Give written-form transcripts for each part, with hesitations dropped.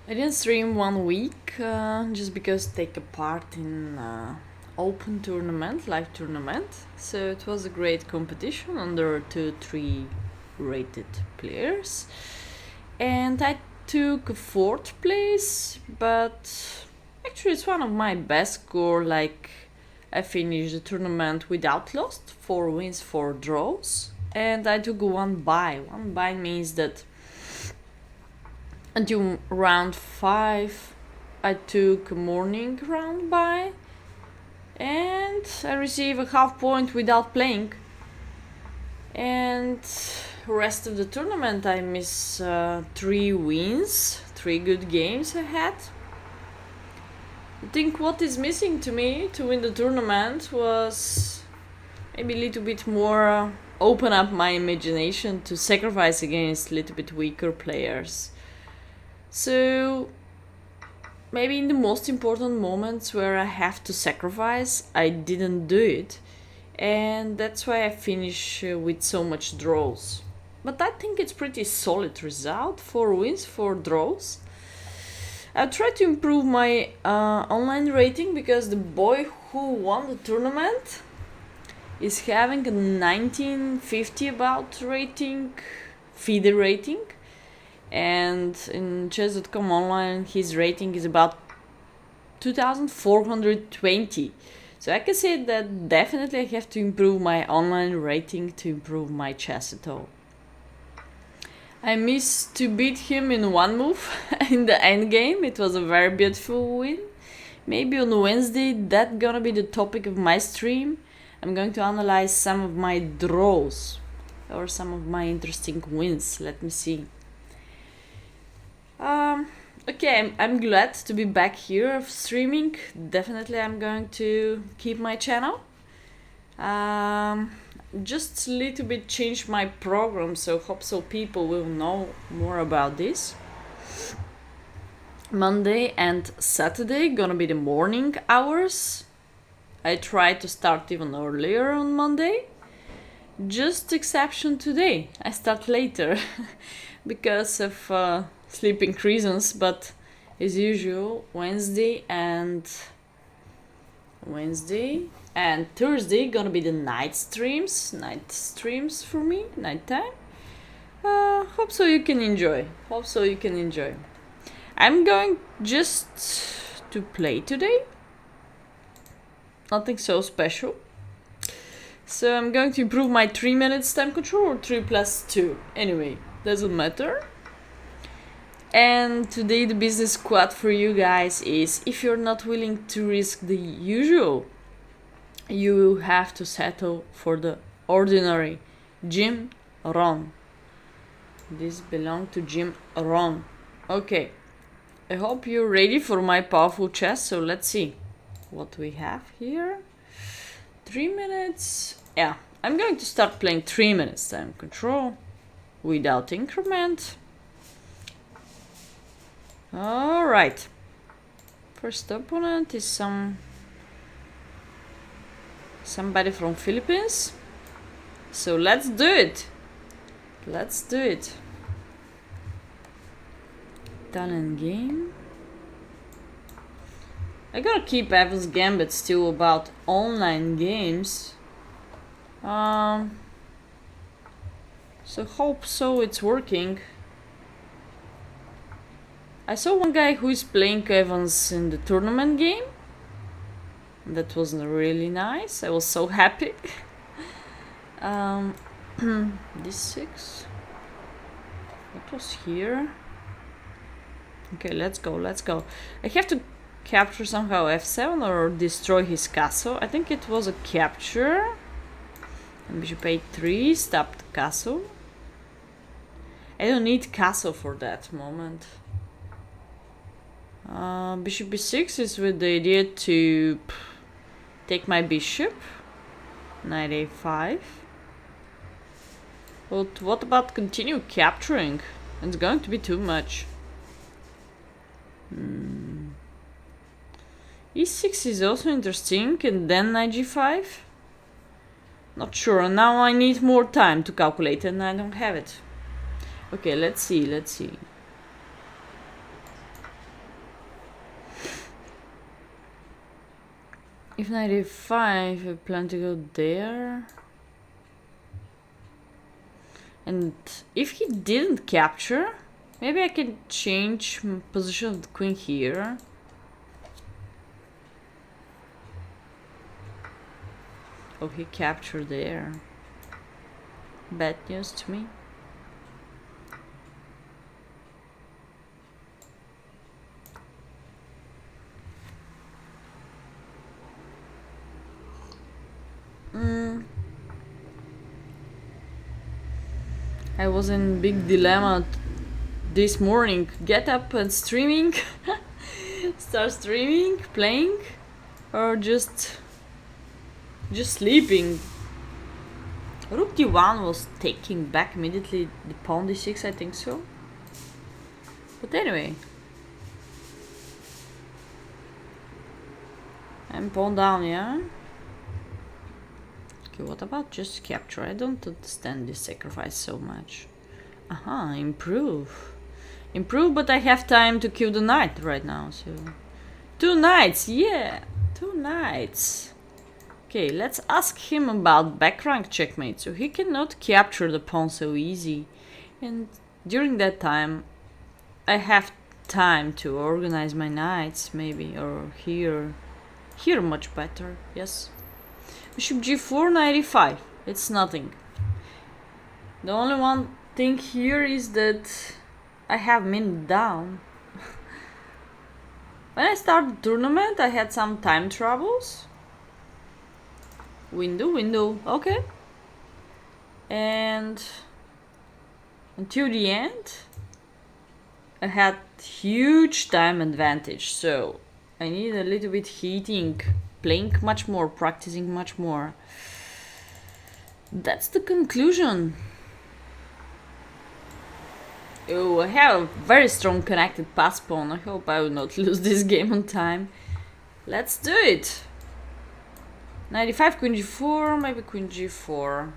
I didn't stream 1 week just because take a part in open tournament, live tournament. So it was a great competition under 2-3 rated players, and I took fourth place. But actually, it's one of my best score. Like I finished the tournament without loss, 4 wins, 4 draws, and I took one bye. One bye means that until round 5 I took a morning round by and I receive a half point without playing, and rest of the tournament I miss 3 wins, 3 good games I had. I think what is missing to me to win the tournament was maybe a little bit more open up my imagination to sacrifice against a little bit weaker players. So maybe in the most important moments where I have to sacrifice, I didn't do it. And that's why I finish with so much draws. But I think it's pretty solid result. 4 wins, 4 draws. I try to improve my online rating because the boy who won the tournament is having a 1950 about rating, FIDE rating. And in chess.com online his rating is about 2420. So I can say that definitely I have to improve my online rating to improve my chess at all. I missed to beat him in one move in the end game. It was a very beautiful win. Maybe on Wednesday that's gonna be the topic of my stream. I'm going to analyze some of my draws or some of my interesting wins. Let me see. Okay, I'm glad to be back here streaming. Definitely I'm going to keep my channel. Just a little bit change my program, so hope so people will know more about this. Monday and Saturday gonna be the morning hours. I try to start even earlier on Monday. Just exception today, I start later because of sleeping reasons, but as usual Wednesday and Thursday gonna be the night streams for me, nighttime. Hope so you can enjoy. I'm going just to play today, nothing so special. So I'm going to improve my 3 minutes time control or 3 plus 2. Anyway, doesn't matter. And today the business quote for you guys is: if you're not willing to risk the usual, you have to settle for the ordinary. Jim Rohn. This belongs to Jim Rohn. Okay, I hope you're ready for my powerful chess. So let's see what we have here. 3 minutes. Yeah, I'm going to start playing 3 minutes time control without increment. All right. First opponent is somebody from Philippines. So let's do it. Talent game. I gotta keep Evan's Gambit still about online games. So hope so it's working. I saw one guy who is playing Evans in the tournament game. That was really nice. I was so happy. D6. What was here? Okay, let's go. I have to capture somehow f7 or destroy his castle. I think it was a capture. And bishop a3, stop the castle. I don't need castle for that moment. Bishop b6 is with the idea to take my bishop. Knight a5. But what about continue capturing? It's going to be too much. e6 is also interesting, and then knight g5. Not sure. Now I need more time to calculate, and I don't have it. Okay, let's see. If knight e5, I plan to go there. And if he didn't capture, maybe I can change position of the queen here. Oh, he captured there. Bad news to me. I was in big dilemma this morning. Get up and streaming, start streaming, playing, or just sleeping. Rook d1 was taking back immediately the pawn d6, I think so. But anyway, I'm pawn down, yeah? Okay, what about just capture? I don't understand this sacrifice so much. Aha, improve. Improve, but I have time to kill the knight right now, so... 2 knights, yeah! 2 knights. Okay, let's ask him about back rank checkmate, so he cannot capture the pawn so easy. And during that time, I have time to organize my knights, maybe, or here. Here much better, yes. Bishop g4, knight e5. It's nothing. The only one thing here is that I have min down. When I started the tournament, I had some time troubles. Window, okay. And until the end, I had huge time advantage. So I need a little bit heating, playing much more, practicing much more. That's the conclusion. Oh, I have a very strong connected pass pawn. I hope I will not lose this game on time. Let's do it. 95, queen g4, maybe queen g4.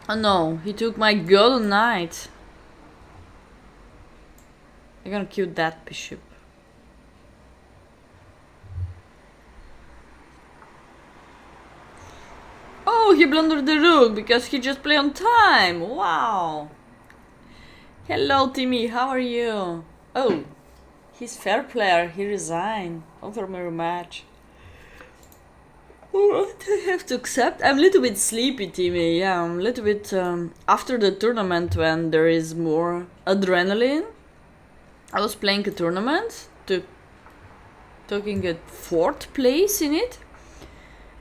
Oh no, he took my golden knight. I'm gonna kill that bishop. Oh, he blundered the rook because he just played on time. Wow. Hello, Timmy. How are you? Oh, he's fair player. He resigned. Offer me a rematch. What I have to accept? I'm a little bit sleepy, Timmy. Yeah, I'm a little bit after the tournament when there is more adrenaline. I was playing a tournament, taking a 4th place in it.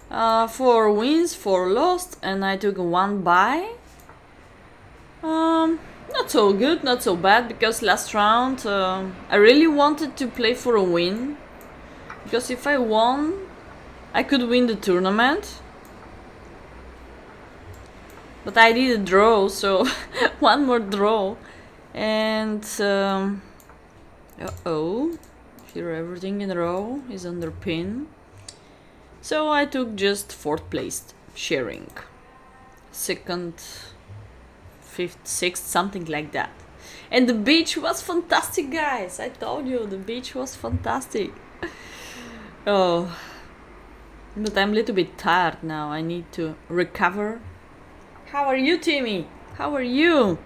4 wins, 4 lost, and I took 1 bye. Not so good, not so bad, because last round I really wanted to play for a win. Because if I won, I could win the tournament. But I did a draw, so 1 more draw. And uh-oh, here everything in a row is under pin. So I took just 4th place, sharing. 2nd, 5th, 6th, something like that. And the beach was fantastic, guys. I told you, the beach was fantastic. Oh, but I'm a little bit tired now. I need to recover. How are you, Timmy? How are you?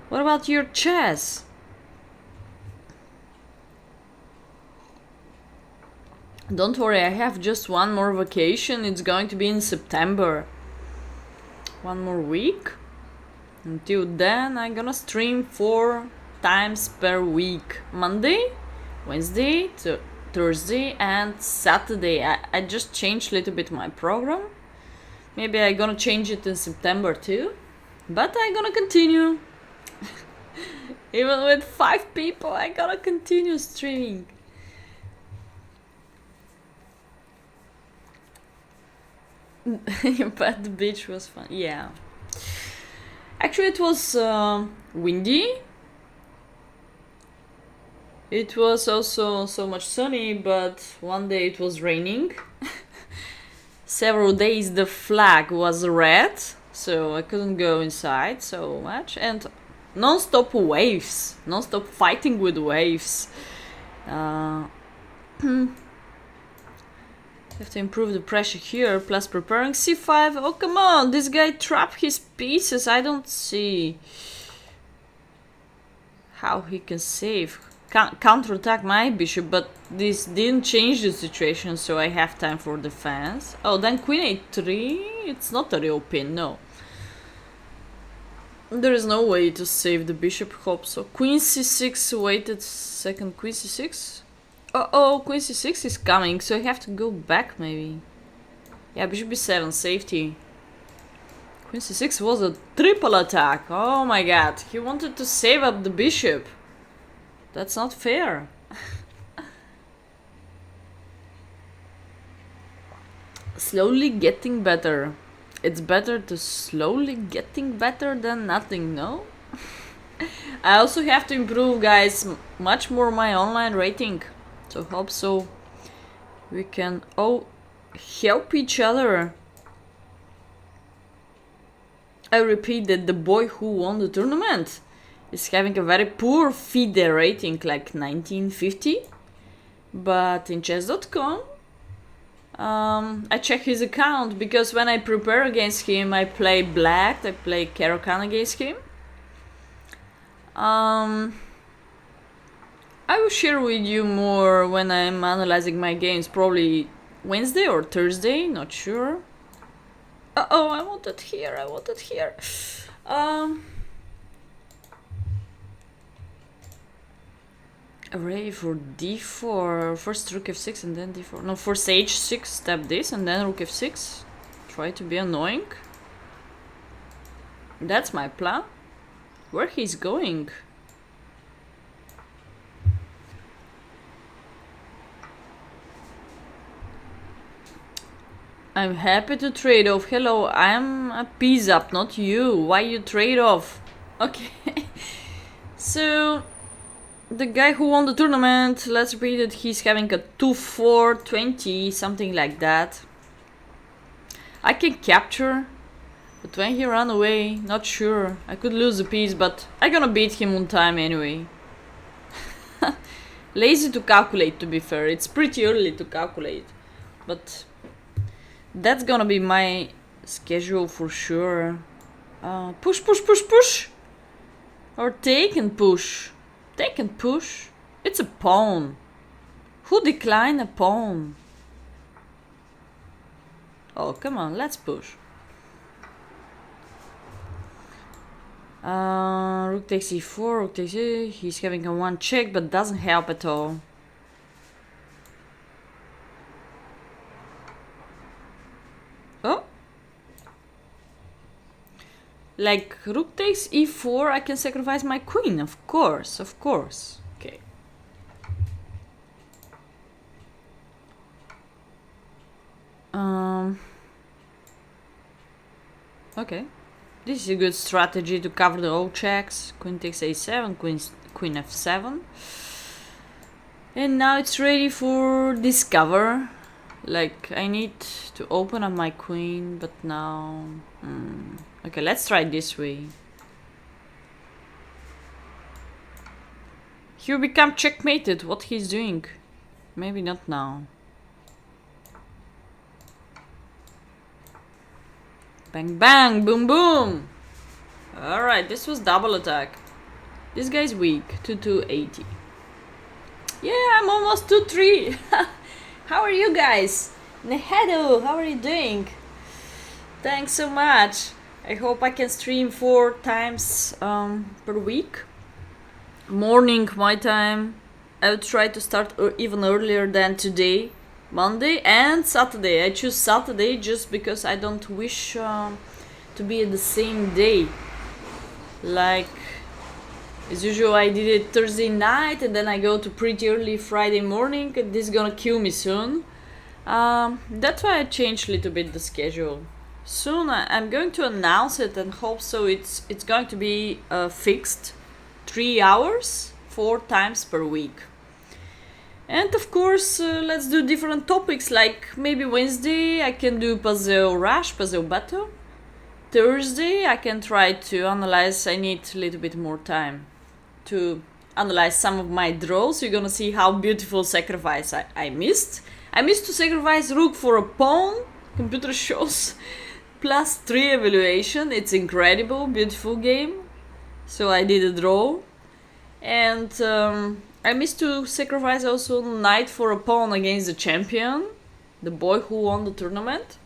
What about your chess? Don't worry, I have just 1 more vacation. It's going to be in September. 1 more week. Until then, I'm gonna stream 4 times per week. Monday, Wednesday, Thursday and Saturday. I just changed a little bit my program. Maybe I'm gonna change it in September too. But I'm gonna continue. Even with 5 people, I'm gonna continue streaming. But the beach was fun. Yeah. Actually, it was windy. It was also so much sunny, but one day it was raining. Several days the flag was red, so I couldn't go inside so much. And non-stop waves, non-stop fighting with waves. Have to improve the pressure here, plus preparing c5. Oh, come on, this guy trapped his pieces. I don't see how he can save. Counterattack my bishop, but this didn't change the situation, so I have time for defense. Oh, then queen a3. It's not a real pin, no. There is no way to save the bishop, hope so. Queen c6, waited second, queen c6. Uh-oh, queen c6 is coming, so I have to go back maybe. Yeah, bishop b7, safety. Queen c6 was a triple attack. Oh my god, he wanted to save up the bishop. That's not fair. Slowly getting better. It's better to slowly getting better than nothing, no? I also have to improve, guys, much more my online rating. So hope so we can all help each other. I repeat that the boy who won the tournament is having a very poor FIDE rating, like 1950. But in chess.com, I check his account, because when I prepare against him, I play black, I play Caro-Kann against him. I will share with you more when I'm analyzing my games, probably Wednesday or Thursday, not sure. Uh-oh, I want it here, I want it here. Array for d4, first rook f6 and then d4. No, first h6, step this and then rook f6. Try to be annoying. That's my plan. Where he's going? I'm happy to trade off. Hello, I'm a piece up, not you. Why you trade off? Okay. So, the guy who won the tournament, let's read it, he's having a 2-4, 20, something like that. I can capture, but when he ran away, not sure. I could lose the piece, but I'm gonna beat him on time anyway. Lazy to calculate, to be fair. It's pretty early to calculate, but that's gonna be my schedule for sure. Push, push, push, push! Or take and push. Take and push. It's a pawn. Who declined a pawn? Oh, come on, let's push. Rook takes e4, rook takes e. He's having a one check, but doesn't help at all. Oh. Like, rook takes e4, I can sacrifice my queen, of course, of course. Okay. Okay. This is a good strategy to cover the all checks. Queen takes a7, queen f7. And now it's ready for discover. Like, I need to open up my queen, but now... Okay, let's try this way. He'll become checkmated. What he's doing? Maybe not now. Bang bang, boom boom. Alright, this was double attack. This guy's weak. 2-2-80. Yeah, I'm almost 2-3. How are you guys? Nehedo, how are you doing? Thanks so much. I hope I can stream 4 times per week. Morning, my time. I will try to start even earlier than today. Monday and Saturday. I choose Saturday just because I don't wish to be at the same day. Like, as usual, I did it Thursday night and then I go to pretty early Friday morning. This is gonna kill me soon. That's why I changed a little bit the schedule. Soon I'm going to announce it and hope so it's going to be fixed 3 hours 4 times per week. And of course let's do different topics, like maybe Wednesday I can do puzzle rush, puzzle battle. Thursday I can try to analyze. I need a little bit more time to analyze some of my draws, you're gonna see how beautiful sacrifice I missed. I missed to sacrifice rook for a pawn. Computer shows +3 evaluation. It's incredible, beautiful game. So I did a draw. And I missed to sacrifice also knight for a pawn against the champion, the boy who won the tournament.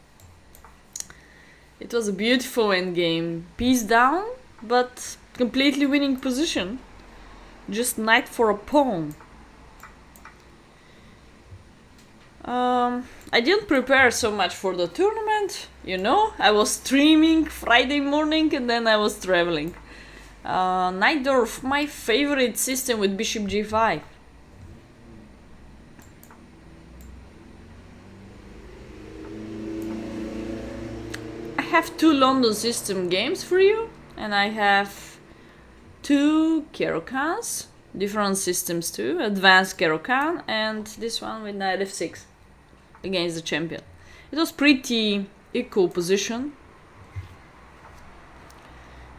It was a beautiful endgame. Piece down, but completely winning position. Just knight for a pawn. I didn't prepare so much for the tournament, you know. I was streaming Friday morning and then I was traveling. Najdorf, my favorite system with bishop g5. I have 2 London system games for you, and I have 2 Caro-Kans, different systems too, advanced Caro-Kan, and this one with knight f6 against the champion. It was pretty equal position,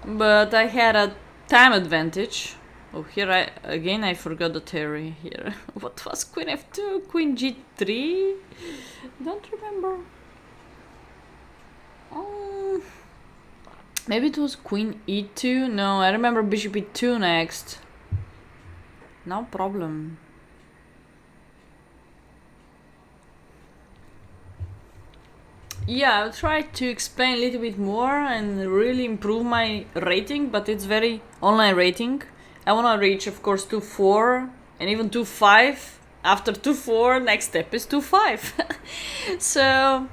but I had a time advantage. Oh, here I forgot the theory here. What was queen f2, queen g3? Don't remember. Maybe it was queen e2. No, I remember bishop e2 next. No problem. Yeah, I'll try to explain a little bit more and really improve my rating, but it's very online rating. I want to reach, of course, 2-4 and even 2-5. After 2-4, next step is 2-5. So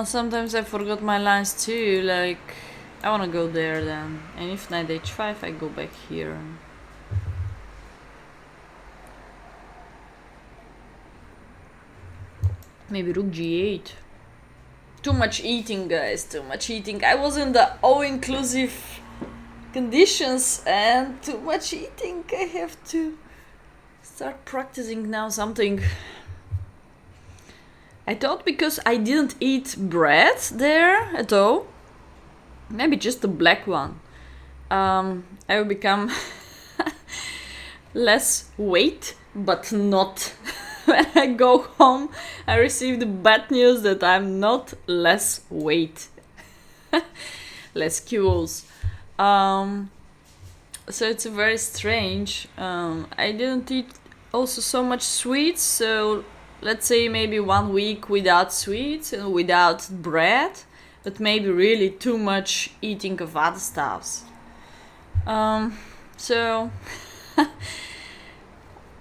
sometimes I forgot my lines too, like I want to go there then. And if knight h5, I go back here. Maybe rook g8. Too much eating, guys, too much eating. I was in the all-inclusive conditions and too much eating. I have to start practicing now something. I thought because I didn't eat bread there at all, maybe just the black one, I will become less weight, but not. When I go home, I receive the bad news that I'm not less weight, less kilos. So it's very strange. I didn't eat also so much sweets, so let's say maybe 1 week without sweets and without bread, but maybe really too much eating of other stuffs. So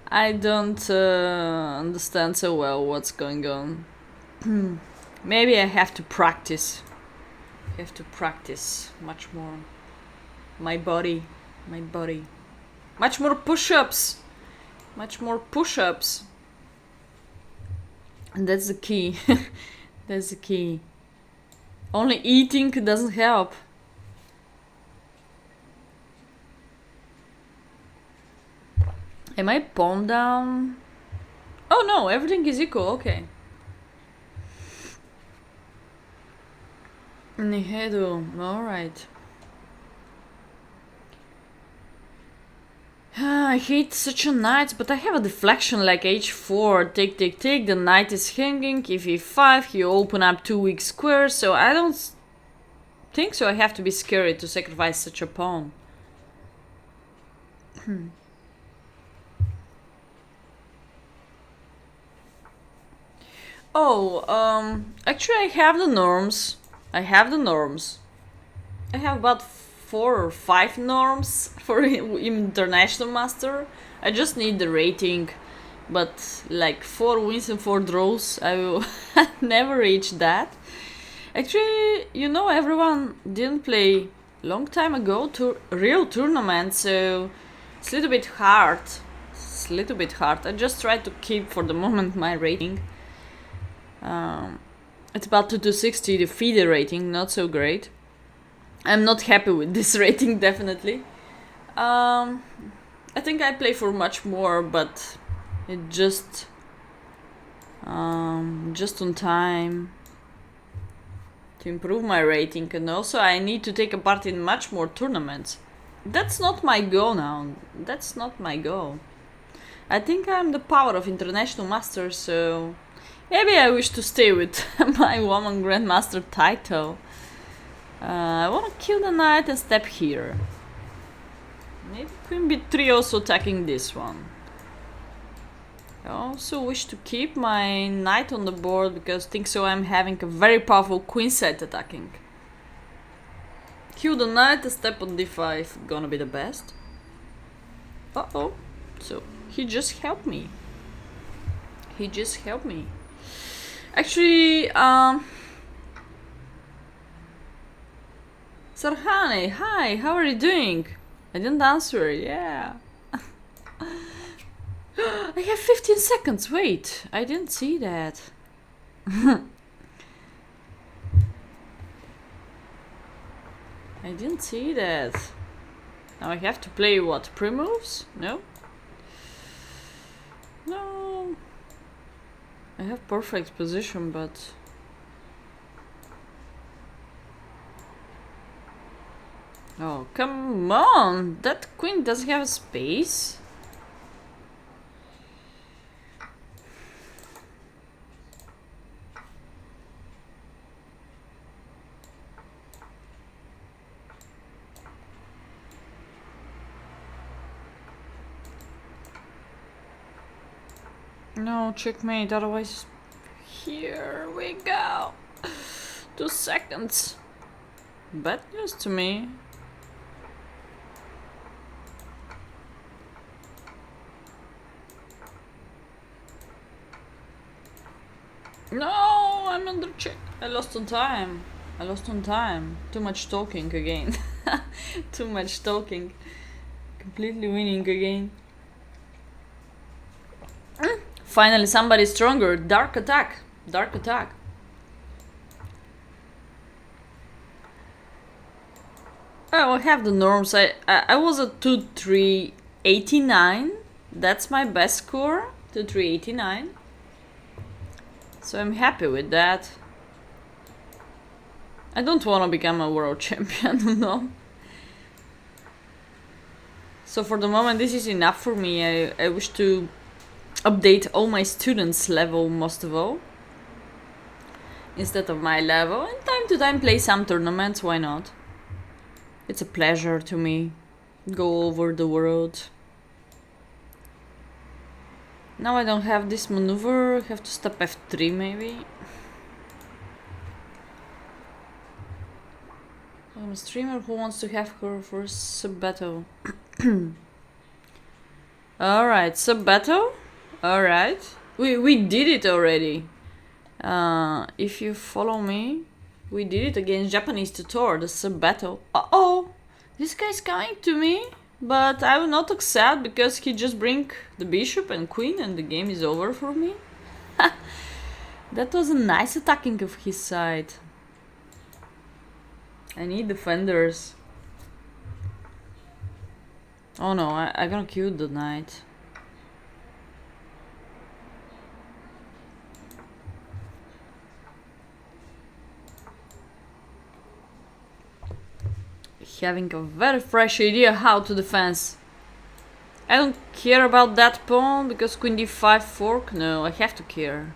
I don't understand so well what's going on. Maybe I have to practice. I have to practice much more. My body. Much more push-ups. And that's the key. That's the key. Only eating doesn't help. Am I pawn down? Oh no, everything is equal, okay. Nihedo, alright. I hate such a knight, but I have a deflection like h4, take, the knight is hanging, if e5, you open up 2 weak squares, so I don't think so I have to be scared to sacrifice such a pawn. Oh, actually I have the norms. I have about 4 or 5 norms for international master. I just need the rating, but like 4 wins and 4 draws, I will never reach that. Actually, you know, everyone didn't play long time ago to real tournaments, so it's a little bit hard. I just try to keep for the moment my rating. It's about 260, the FIDE rating, not so great. I'm not happy with this rating, definitely. I think I play for much more, but it just on time to improve my rating, and also I need to take a part in much more tournaments. That's not my goal now. That's not my goal. I think I'm the power of international master, so maybe I wish to stay with my woman grandmaster title. I wanna kill the knight and step here. Maybe queen b3 also attacking this one. I also wish to keep my knight on the board because I think so I'm having a very powerful queen side attacking. Kill the knight and step on d5, gonna be the best. Uh-oh, so he just helped me. He just helped me. Actually, Sarhane, hi, how are you doing? I didn't answer, yeah. I have 15 seconds, wait, I didn't see that. I didn't see that. Now I have to play what, pre-moves? No? No. I have perfect position, but... Oh, come on! That queen doesn't have a space? No, checkmate, otherwise... Here we go! 2 seconds. Bad news to me. No, I'm under check. I lost on time. I lost on time. Too much talking again. Too much talking. Completely winning again. Finally somebody stronger. Dark attack. Dark attack. I have the norms. I was at 2-3-89. That's my best score. 2-3-89. So I'm happy with that. I don't want to become a world champion, no. So for the moment this is enough for me. I wish to update all my students' level most of all. Instead of my level. And time to time play some tournaments, why not? It's a pleasure to me. Go over the world. Now I don't have this maneuver, I have to step f3 maybe. I'm a streamer who wants to have her first sub battle. Alright, sub battle. Alright. We did it already. If you follow me, we did it against Japanese tutor, the sub battle. Uh-oh! This guy's coming to me. But I will not accept because he just bring the bishop and queen and the game is over for me. That was a nice attacking of his side. I need defenders. Oh no, I'm gonna kill the knight. Having a very fresh idea how to defend. I don't care about that pawn because queen d5 fork. No, I have to care.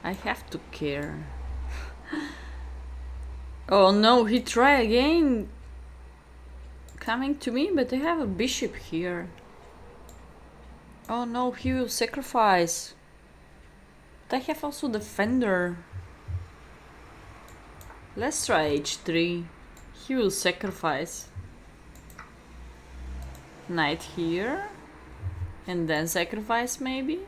I have to care. Oh no, he try again coming to me, but I have a bishop here. Oh no, he will sacrifice. But I have also defender. Let's try h3. He will sacrifice. Knight here. And then sacrifice maybe.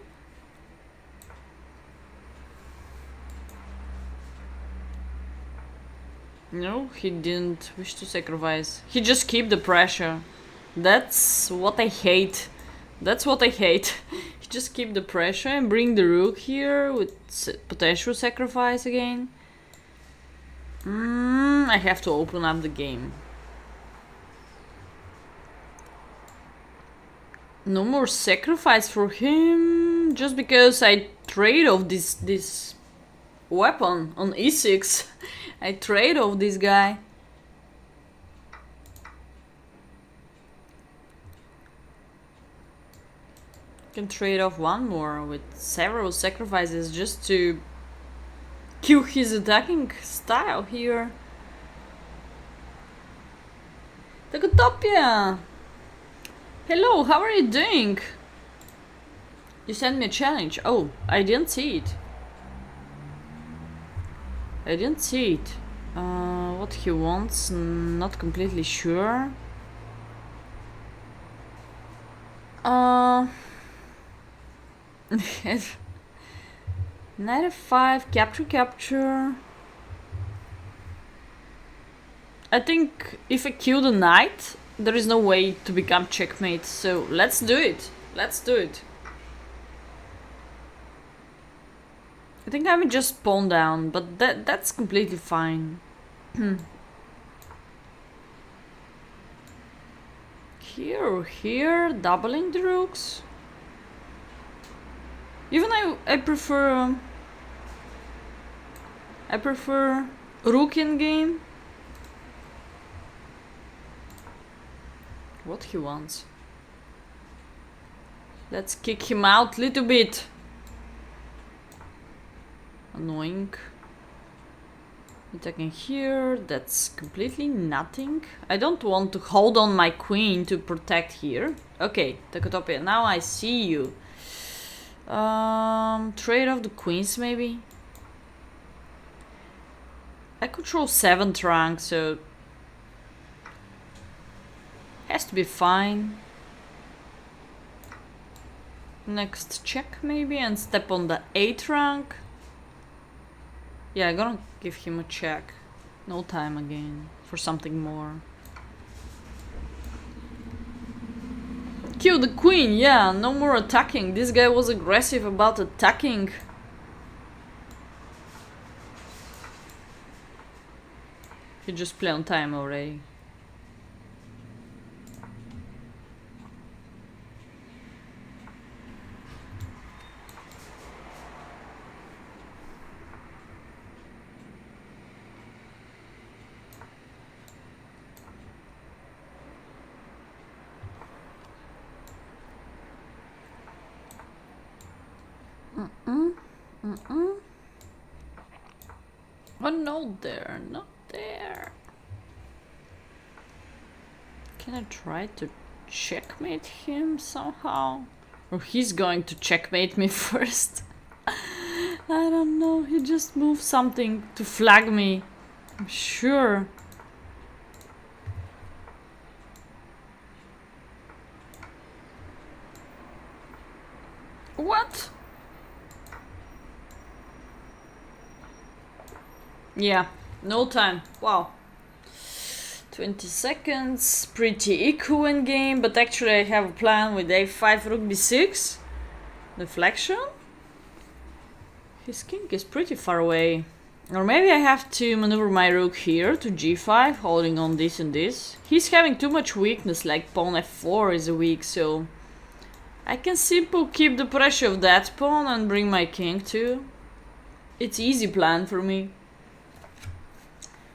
No, he didn't wish to sacrifice. He just keep the pressure. That's what I hate. That's what I hate. He just keep the pressure and bring the rook here with potential sacrifice again. I have to open up the game. No more sacrifice for him, just because I trade off this weapon on e6. I trade off this guy. Can trade off one more with several sacrifices just to kill his attacking style here. Tacotopia! Hello, how are you doing? You sent me a challenge. Oh, I didn't see it. I didn't see it. What he wants, not completely sure. Knight f5, capture. I think if I kill the knight, there is no way to become checkmate, so let's do it. Let's do it. I think I would just pawn down, but that's completely fine. Here, doubling the rooks. Even I prefer rook in game. What he wants? Let's kick him out a little bit. Annoying. Attacking here, that's completely nothing. I don't want to hold on my queen to protect here. Okay, Tacotopia, now I see you. Trade off the queens maybe? I control 7th rank, so has to be fine. Next check maybe and step on the 8th rank. Yeah, I'm gonna give him a check. No time again for something more. Kill the queen, yeah, no more attacking. This guy was aggressive about attacking. He just play on time already. Oh, no there, not there. Can I try to checkmate him somehow? Or he's going to checkmate me first? I don't know, he just moved something to flag me. I'm sure. What? Yeah, no time. Wow. 20 seconds, pretty equal in game, but actually I have a plan with a5, rook b6. Deflection? His king is pretty far away. Or maybe I have to maneuver my rook here to g5, holding on this and this. He's having too much weakness, like pawn f4 is weak, so I can simply keep the pressure of that pawn and bring my king too. It's easy plan for me.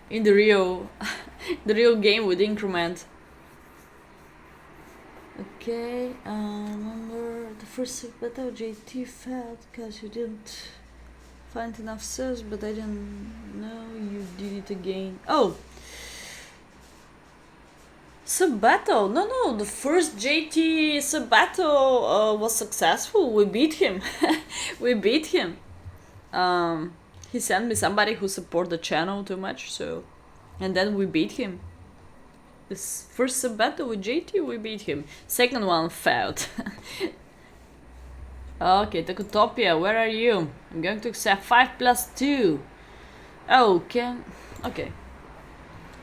In the real game with increment. Okay, remember the first battle JT failed because you didn't find enough subs, but I didn't know you did it again. Oh! Sub battle! No, the first JT sub battle was successful. We beat him. We beat him. He sent me somebody who support the channel too much, so... And then we beat him. This first sub battle with JT, we beat him. Second one failed. Okay, Tacotopia, where are you? I'm going to accept 5+2. Okay. Okay.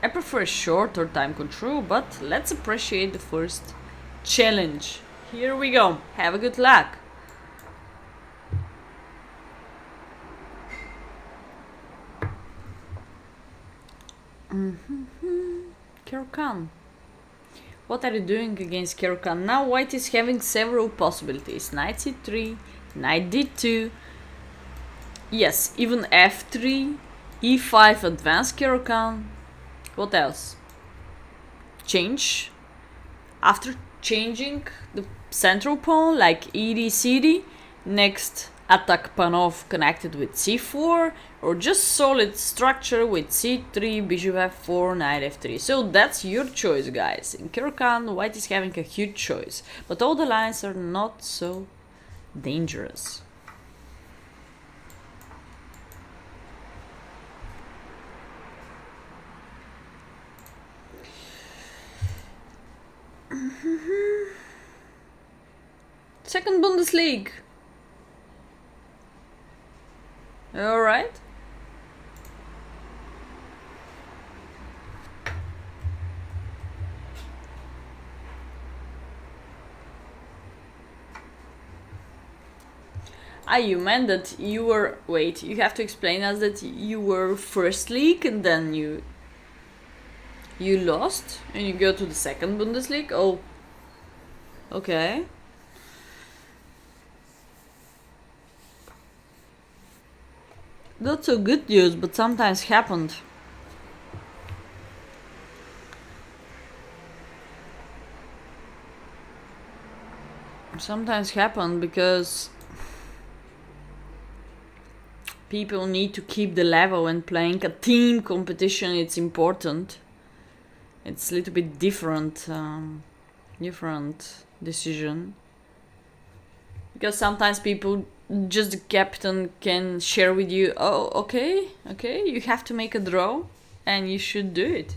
I prefer shorter time control, but let's appreciate the first challenge. Here we go. Have a good luck. Caro-Kann. What are you doing against Caro-Kann? Now white is having several possibilities. Knight c3, knight d2. Yes, even f3, e5 advanced Caro-Kann. What else? Change. After changing the central pawn like ed-cd, next attack pawn off connected with c4, or just solid structure with c3, bishop f4, knight f3. So that's your choice, guys. In Caro-Kann, white is having a huge choice, but all the lines are not so dangerous. Second Bundesliga. All right. You meant that you were... Wait, you have to explain us that you were first league and then you lost and you go to the second Bundesliga? Oh. Okay. Not so good news, but sometimes happened. Sometimes happened because people need to keep the level when playing a team competition. It's important. It's a little bit different decision, because sometimes people, just the captain can share with you, oh, okay, you have to make a draw and you should do it.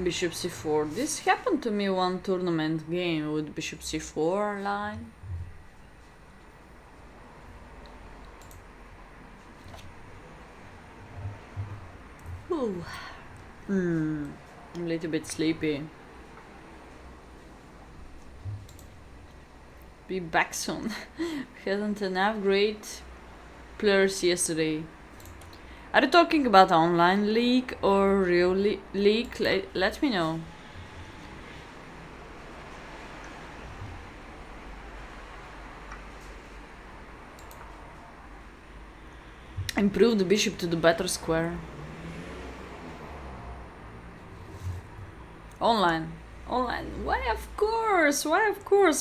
Bishop c4. This happened to me one tournament game with bishop c4 line. Ooh. I'm a little bit sleepy. Be back soon. We hadn't enough great players yesterday. Are you talking about online league or real league? Let me know. Improve the bishop to the better square. Online. Why of course?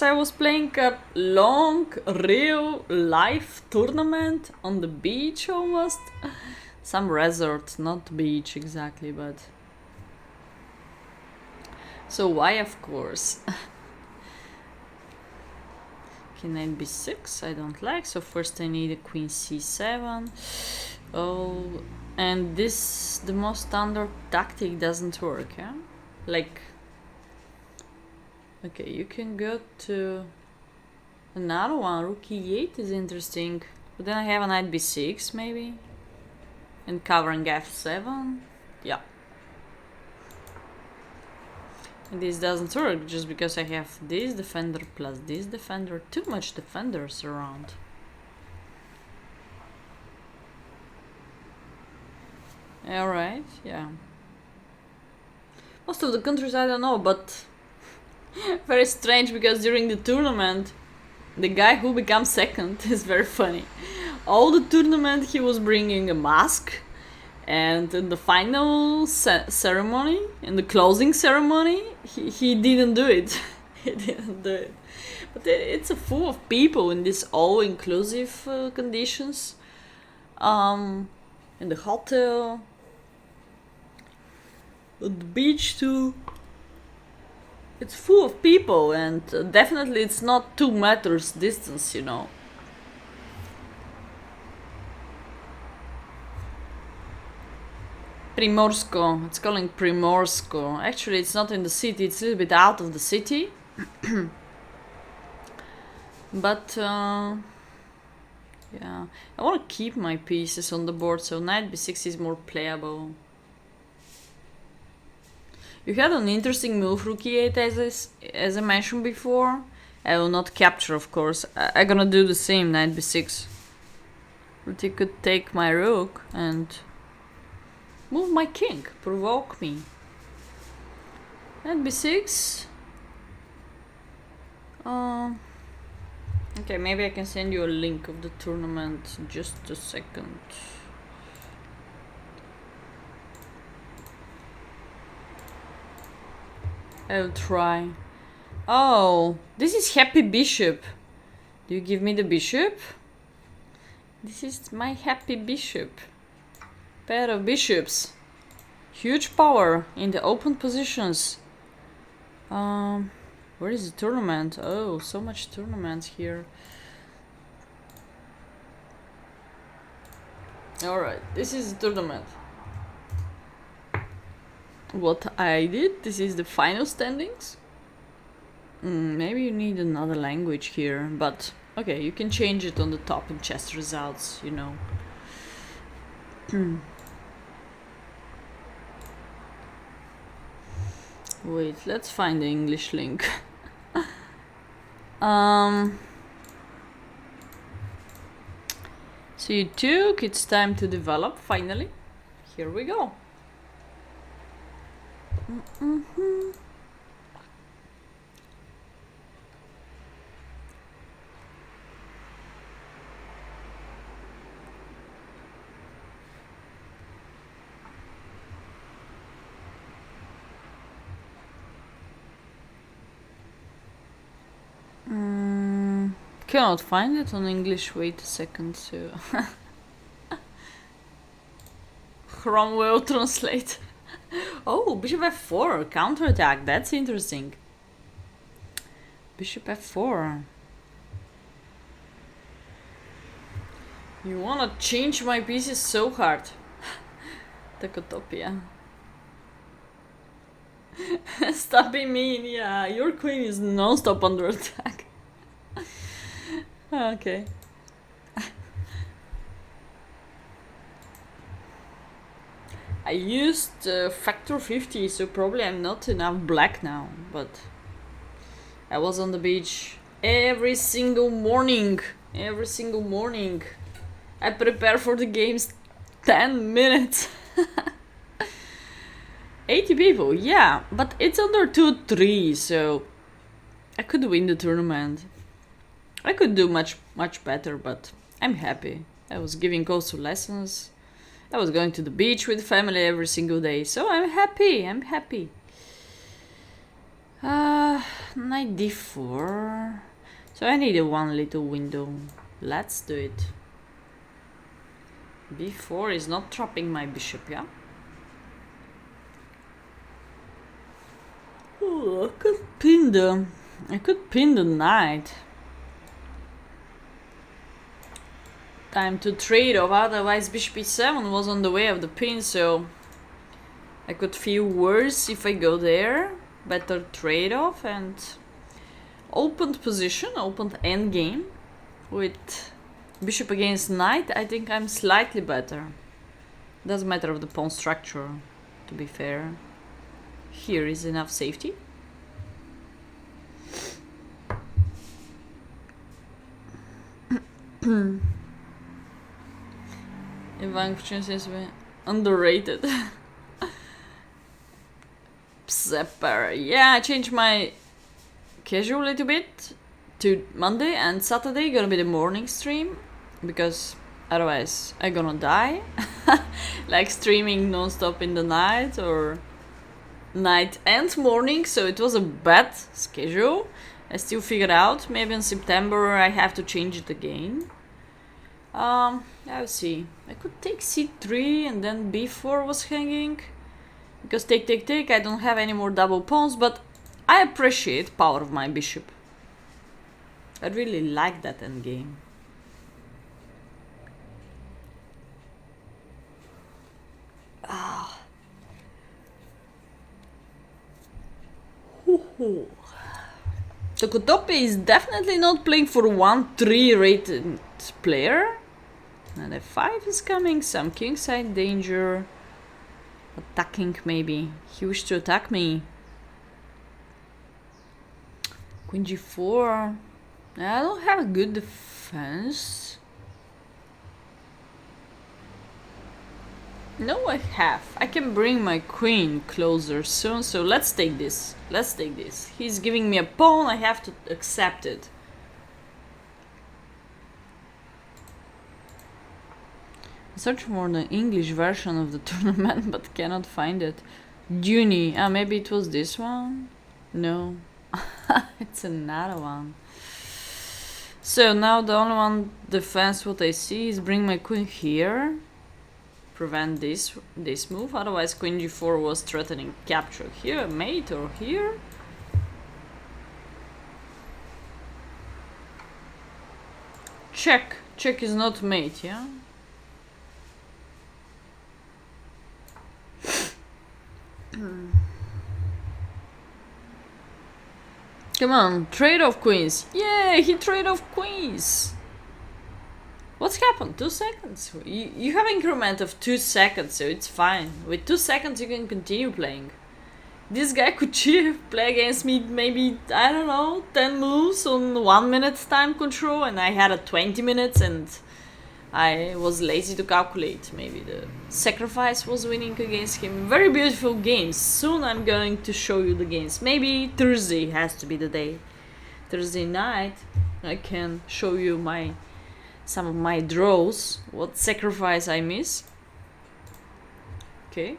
I was playing a long, real life tournament on the beach almost. Some resort, not beach exactly, but... So why of course? King knight b6, I don't like, so first I need a queen c7. Oh, and this, the most standard tactic doesn't work, yeah? Like, okay, you can go to another one. Rook e8 is interesting, but then I have a knight b6 maybe, and covering f7. Yeah, and this doesn't work just because I have this defender plus this defender. Too much defenders around. All right, yeah. Most of the countries I don't know, but very strange, because during the tournament, the guy who becomes second is very funny. All the tournament he was bringing a mask, and in the final ceremony, in the closing ceremony, he didn't do it. He didn't do it. But it's a full of people in these all-inclusive conditions. In the hotel, at the beach too. It's full of people, and definitely it's not 2 meters distance, you know. Primorsko, it's calling Primorsko. Actually, it's not in the city, it's a little bit out of the city. But, yeah, I want to keep my pieces on the board, so knight b6 is more playable. You had an interesting move, rook e8, as I mentioned before. I will not capture, of course. I'm gonna do the same, knight b6. But you could take my rook and move my king, provoke me. Knight b6. Okay, maybe I can send you a link of the tournament. Just a second. I'll try. Oh, this is Happy Bishop. Do you give me the bishop? This is my Happy Bishop. Pair of bishops. Huge power in the open positions. Where is the tournament? Oh, so much tournaments here. Alright, this is the tournament. What I did, this is the final standings. Maybe you need another language here, but okay, you can change it on the top in chess results, you know. Wait, let's find the English link. So you took, it's time to develop, finally. Here we go. Cannot find it on English. Wait a second. So Chrome will translate. Oh, bishop f4 counterattack. That's interesting. Bishop f4. You wanna change my pieces so hard. Takotopia. Stop being mean. Yeah, your queen is non-stop under attack. Okay. I used factor 50, so probably I'm not enough black now, but I was on the beach every single morning. Every single morning. I prepare for the games 10 minutes. 80 people, yeah, but it's under 2-3, so I could win the tournament. I could do much better, but I'm happy. I was giving also lessons. I was going to the beach with family every single day, so I'm happy. Knight d4. So I need a one little window. Let's do it. b4 is not trapping my bishop, yeah? Oh, I could pin the knight. Time to trade off, otherwise bishop e7 was on the way of the pin, so I could feel worse if I go there. Better trade off and opened position, opened endgame with bishop against knight. I think I'm slightly better. Doesn't matter of the pawn structure, to be fair. Here is enough safety. Ivan Kuchen is underrated. Psepper. Yeah, I changed my schedule a little bit to Monday and Saturday gonna be the morning stream, because otherwise I'm gonna die. Like streaming non-stop in the night or night and morning, so it was a bad schedule. I still figured out, maybe in September I have to change it again. I'll see. I could take c3 and then b4 was hanging. Because take, I don't have any more double pawns, but I appreciate power of my bishop. I really like that endgame. Takotopi is definitely not playing for 1-3 rated player. And f5 is coming, some kingside danger. Attacking maybe. He wished to attack me. Queen g4. I don't have a good defense. No, I have. I can bring my queen closer soon, so let's take this. He's giving me a pawn, I have to accept it. Search for the English version of the tournament, but cannot find it. Juni. Ah, maybe it was this one? No. It's another one. So now the only one defense what I see is bring my queen here. Prevent this move. Otherwise queen g4 was threatening capture. Here, mate, or here? Check. Check is not mate, yeah? Come on, trade off queens. Yeah, he trade off queens. What's happened? 2 seconds. You have increment of 2 seconds, so it's fine. With 2 seconds you can continue playing. This guy could play against me maybe, I don't know, 10 moves on 1 minute time control, and I had a 20 minutes and I was lazy to calculate. Maybe the sacrifice was winning against him. Very beautiful games. Soon I'm going to show you the games. Maybe Thursday has to be the day. Thursday night I can show you some of my draws. What sacrifice I miss. Okay.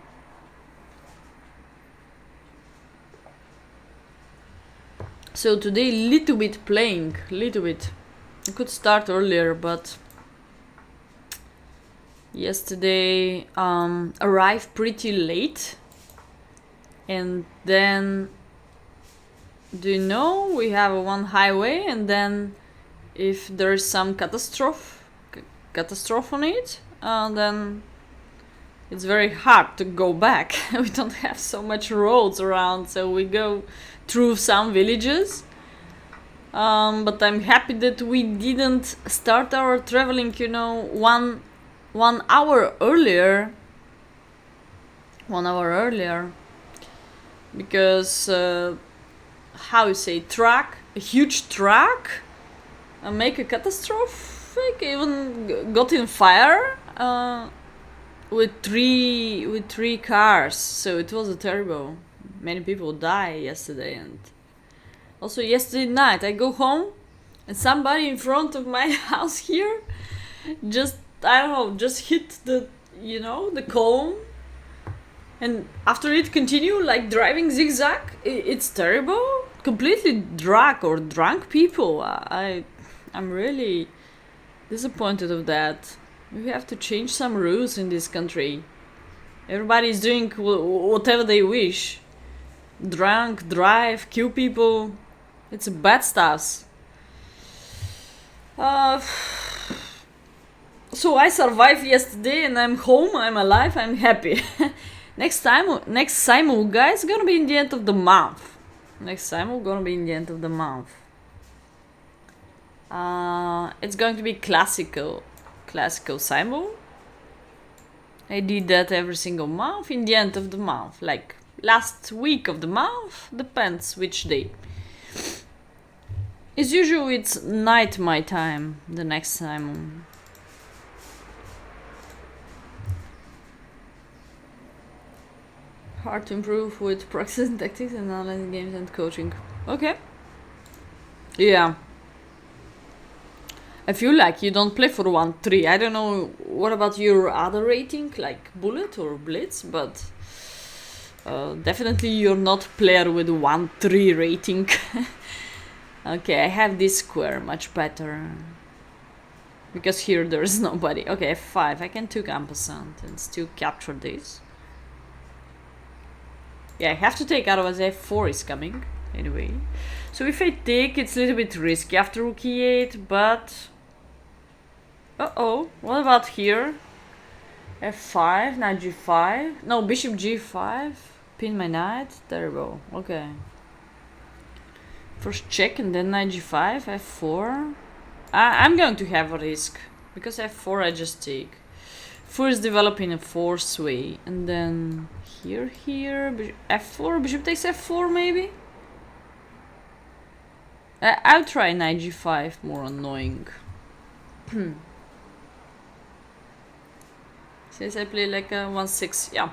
So today little bit playing. Little bit. I could start earlier, but yesterday arrived pretty late, and then do you know we have one highway, and then if there's some catastrophe on it, then it's very hard to go back. We don't have so much roads around, so we go through some villages. But I'm happy that we didn't start our traveling, you know, one hour earlier, because how you say, a huge truck make a catastrophe, even got in fire with three cars, so it was terrible. Many people died yesterday. And also yesterday night I go home and somebody in front of my house here just, I don't know, just hit the cone, and after it continue like driving zigzag. It's terrible. Completely drunk people. I'm really disappointed of that. We have to change some rules in this country. Everybody is doing whatever they wish. Drunk, drive, kill people. It's bad stuff. So I survived yesterday and I'm home, I'm alive, I'm happy. Next Simul, guys, gonna be in the end of the month. It's going to be classical Simul. I did that every single month in the end of the month, like last week of the month, depends which day. As usual, it's night my time, the next Simul. Hard to improve with practice and tactics and analyzing games and coaching. Okay. Yeah. I feel like you don't play for 1-3. I don't know what about your other rating, like Bullet or Blitz, but definitely you're not player with 1-3 rating. Okay, I have this square, much better. Because here there's nobody. Okay, F5. I can 2 ampersand and still capture this. Yeah, I have to take, otherwise F4 is coming. Anyway. So if I take, it's a little bit risky after rook e8, but... Uh-oh, what about here? F5, knight g5. No, bishop g5. Pin my knight. Terrible. Okay. First check and then knight g5, f4. I'm going to have a risk. Because f4 I just take. First developing a force way. And then here, f4. Bishop takes f4 maybe? I'll try knight g5, more annoying. Since I play like a 1-6, yeah.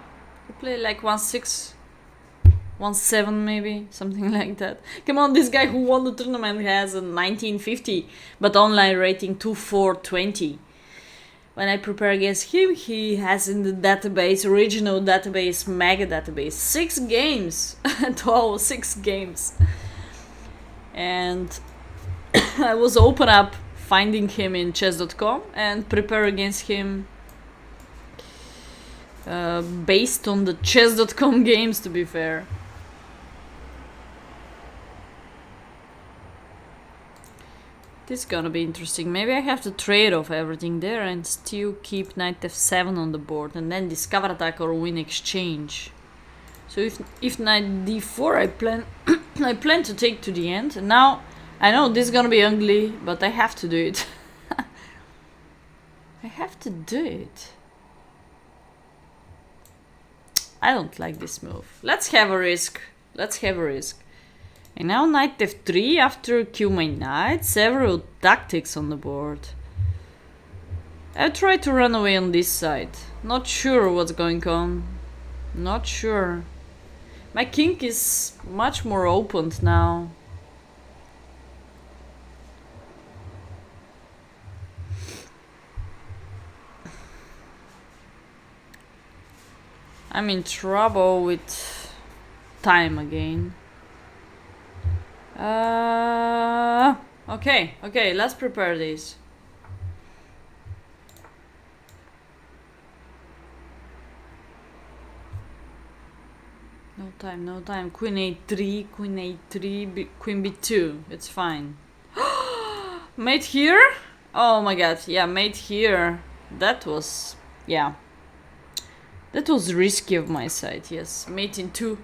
I play like 1-6, 1-7 maybe, something like that. Come on, this guy who won the tournament has a 1950, but online rating 2420. when I prepare against him, he has in the database, original database, mega database, 6 games. 6 games. And I was open up finding him in chess.com and prepare against him based on the chess.com games, to be fair. This is gonna be interesting. Maybe I have to trade off everything there and still keep knight f7 on the board and then discover attack or win exchange. So if knight d4, I plan I plan to take to the end. And now I know this is gonna be ugly, but I have to do it. I have to do it. I don't like this move. Let's have a risk. Let's have a risk. And now knight f3 after kill my knight. Several tactics on the board. I try to run away on this side. Not sure what's going on. Not sure. My king is much more opened now. I'm in trouble with time again. Okay, let's prepare this. No time. Queen a3, queen a3, queen b2. It's fine. Mate here? Oh my god, yeah, mate here. That was, yeah. That was risky of my side, yes. Mate in 2.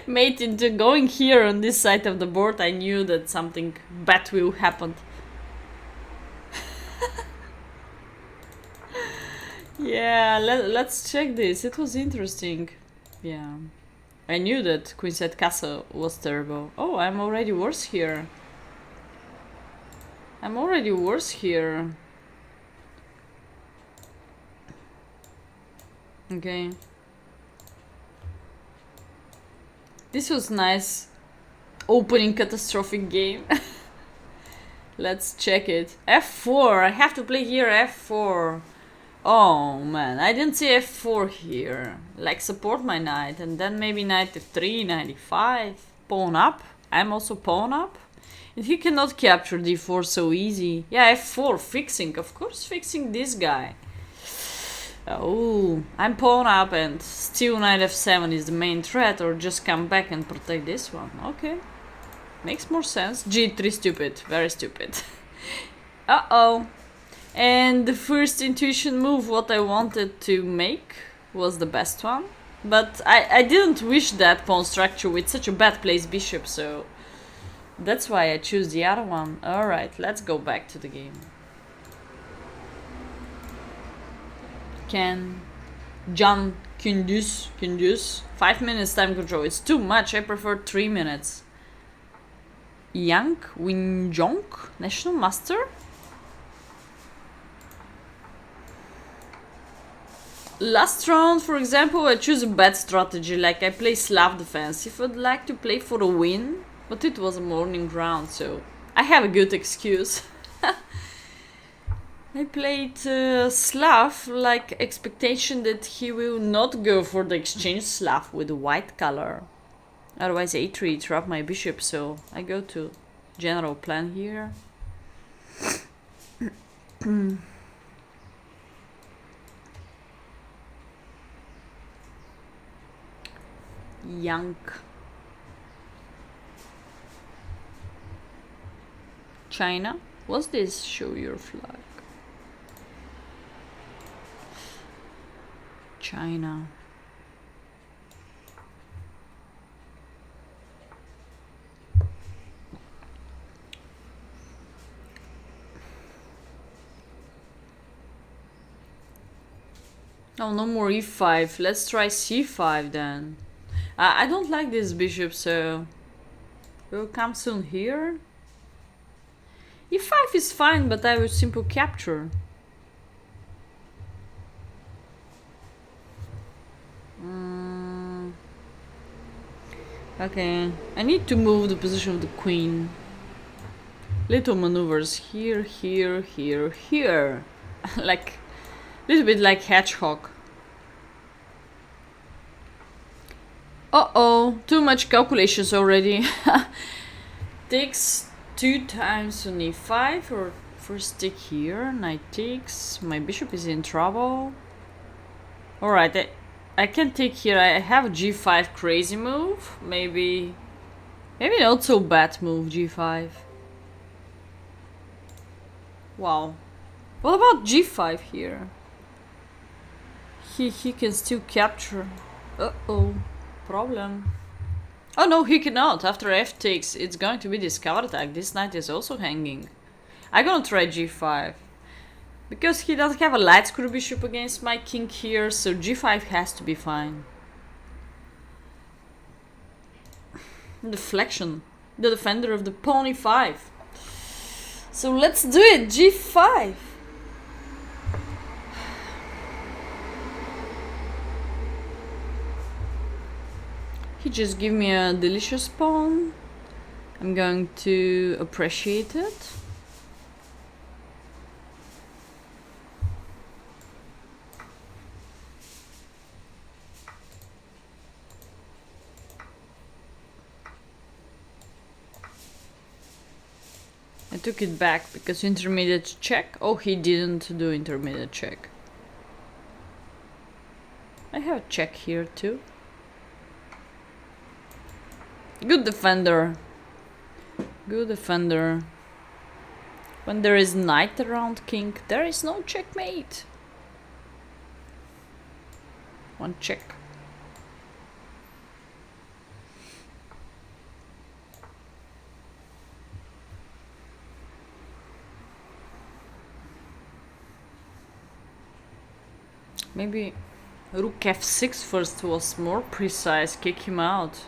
Mate into going here on this side of the board, I knew that something bad will happen. Yeah, let's check this. It was interesting. Yeah. I knew that queen side castle was terrible. Oh, I'm already worse here. I'm already worse here. Okay. This was nice. Opening catastrophic game. Let's check it. F4. I have to play here F4. Oh man, I didn't see F4 here. Like support my knight and then maybe knight F3, knight E5. Pawn up. I'm also pawn up. And he cannot capture D4 so easy. Yeah, F4 fixing. Of course fixing this guy. Oh, I'm pawn up and still knight f7 is the main threat, or just come back and protect this one. Okay, makes more sense. G3 stupid, very stupid. Uh-oh. And the first intuition move, what I wanted to make, was the best one. But I didn't wish that pawn structure with such a bad placed bishop, so that's why I choose the other one. Alright, let's go back to the game. John Kunduz. 5 minutes time control. It's too much. I prefer 3 minutes. Yang Winjong, National Master. Last round, for example, I choose a bad strategy, like I play Slav defense. If I'd like to play for a win, but it was a morning round, so I have a good excuse. I played Slav, like expectation that he will not go for the exchange Slav with white color. Otherwise a3 trap my bishop, so I go to general plan here. Yang. China? What's this? Show your flag. China. Oh, no more e5. Let's try c5 then. I don't like this bishop, so we'll come soon here. e5 is fine, but I will simple capture. Okay, I need to move the position of the queen. Little maneuvers here, here, here, here. like a little bit like hedgehog. Uh-oh, too much calculations already. Takes 2 times on e5 or first take here. Knight takes. My bishop is in trouble. Alright, I can take here. I have a g5 crazy move. Maybe not so bad move, g5. Wow. What about g5 here? He can still capture. Uh-oh. Problem. Oh no, he cannot. After f takes, it's going to be this counterattack. This knight is also hanging. I'm gonna try g5. Because he doesn't have a light screw bishop against my king here, so g5 has to be fine. Deflection. The defender of the pawn e5. So let's do it, g5. He just gave me a delicious pawn. I'm going to appreciate it. I took it back because intermediate check. Oh, he didn't do intermediate check. I have a check here too. Good defender. Good defender. When there is knight around king, there is no checkmate. One check. Maybe rook f6 first was more precise. Kick him out.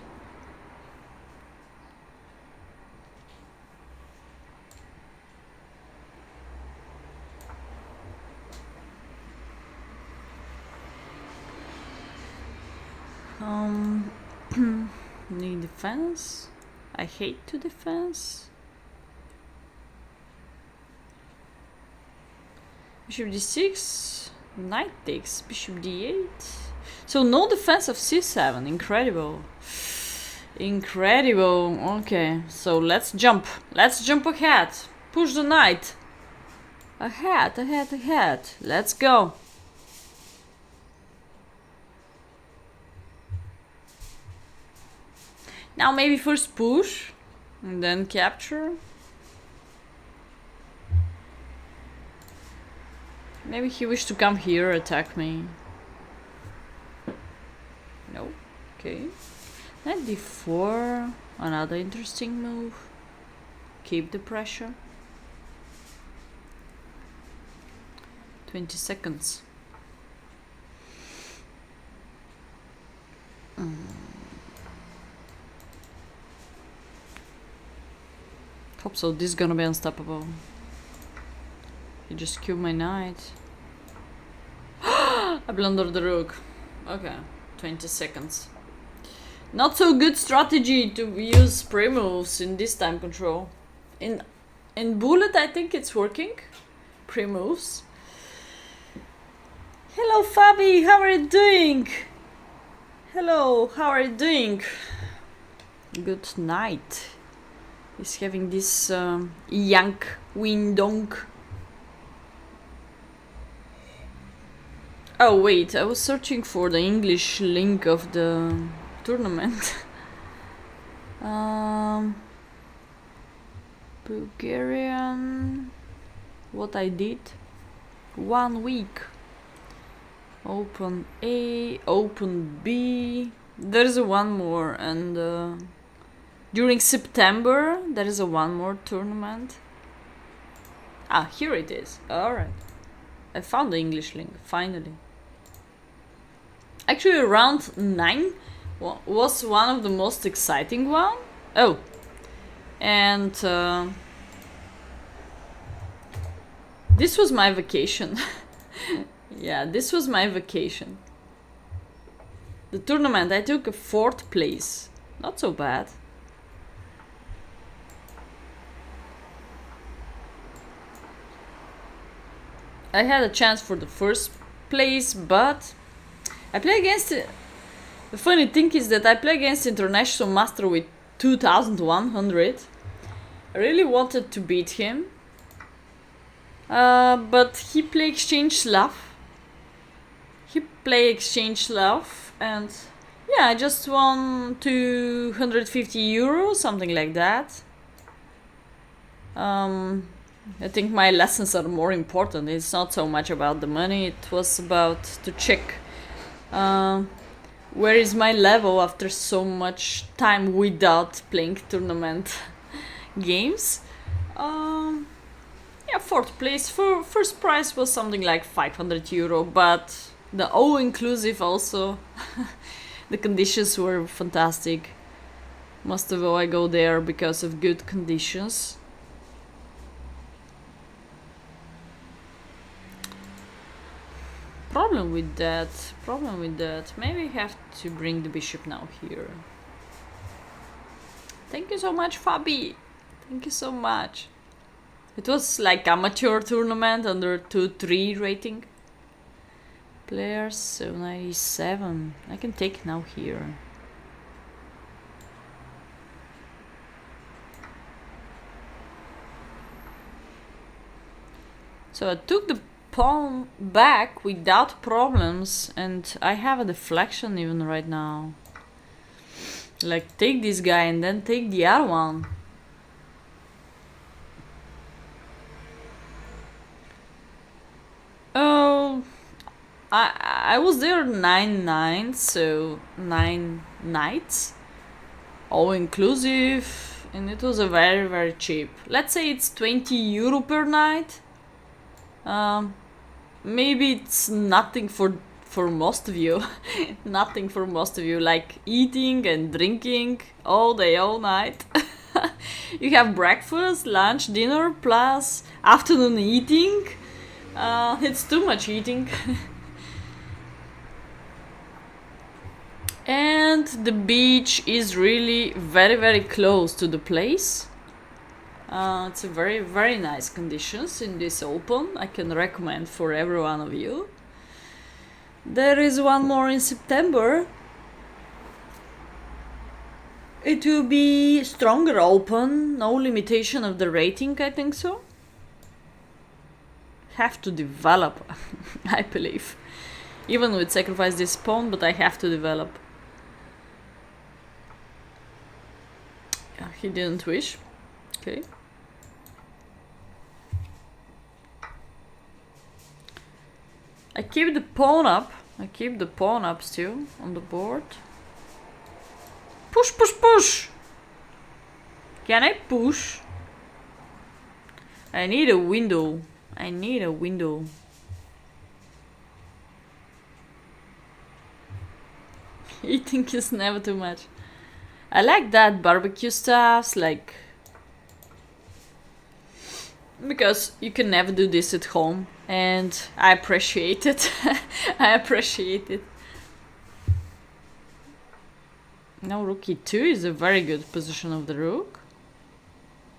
Need defense. I hate to defense. Bishop d6. Knight takes. Bishop d8. So no defense of c7. Incredible. Incredible. Okay, so let's jump. Let's jump ahead. Push the knight. Ahead, ahead, ahead. Let's go. Now maybe first push, and then capture. Maybe he wished to come here, attack me. No, okay. Knight d4, another interesting move. Keep the pressure. 20 seconds. Hope so, this is gonna be unstoppable. He just killed my knight. I blundered the rook. Okay, 20 seconds. Not so good strategy to use spray moves in this time control. In bullet, I think it's working. Pre moves. Hello, Fabi. How are you doing? Hello. How are you doing? Good night. He's having this Yank Windong. Oh wait, I was searching for the English link of the tournament. Bulgarian. What I did? 1 week. Open A, Open B. There's a one more, and during September there is a one more tournament. Ah, here it is. Alright. I found the English link, finally. Actually, round 9 was one of the most exciting one. Oh. And this was my vacation. Yeah, this was my vacation. The tournament, I took a 4th place. Not so bad. I had a chance for the first place, but I play against it. The funny thing is that I play against International Master with 2100. I really wanted to beat him. But he played Exchange Slav. And yeah, I just won 250 euros, something like that. I think my lessons are more important. It's not so much about the money, it was about to check where is my level after so much time without playing tournament games. Yeah, fourth place. First prize was something like 500 euro, but the all-inclusive also. The conditions were fantastic. Most of all, I go there because of good conditions. Problem with that. Maybe I have to bring the bishop now here. Thank you so much, Fabi. Thank you so much. It was like amateur tournament under 2-3 rating. Players 797. I can take now here. So I took the pawn back without problems, and I have a deflection even right now. Like, take this guy and then take the other one. Oh, I was there 9 nights, so 9 nights, all inclusive, and it was a very cheap. Let's say it's 20 euro per night. Maybe it's nothing for most of you. Nothing for most of you, like eating and drinking all day, all night. You have breakfast, lunch, dinner, plus afternoon eating. It's too much eating. And the beach is really very close to the place. It's a very nice conditions in this open. I can recommend for every one of you. There is one more in September. It will be stronger open, no limitation of the rating, I think so. Have to develop, I believe. Even with sacrifice this pawn, but I have to develop. Yeah, he didn't wish. Okay. I keep the pawn up. Still on the board. Push! Can I push? I need a window. Eating is never too much. I like that barbecue stuffs, like, because you can never do this at home, and I appreciate it. Now rook e2 is a very good position of the rook,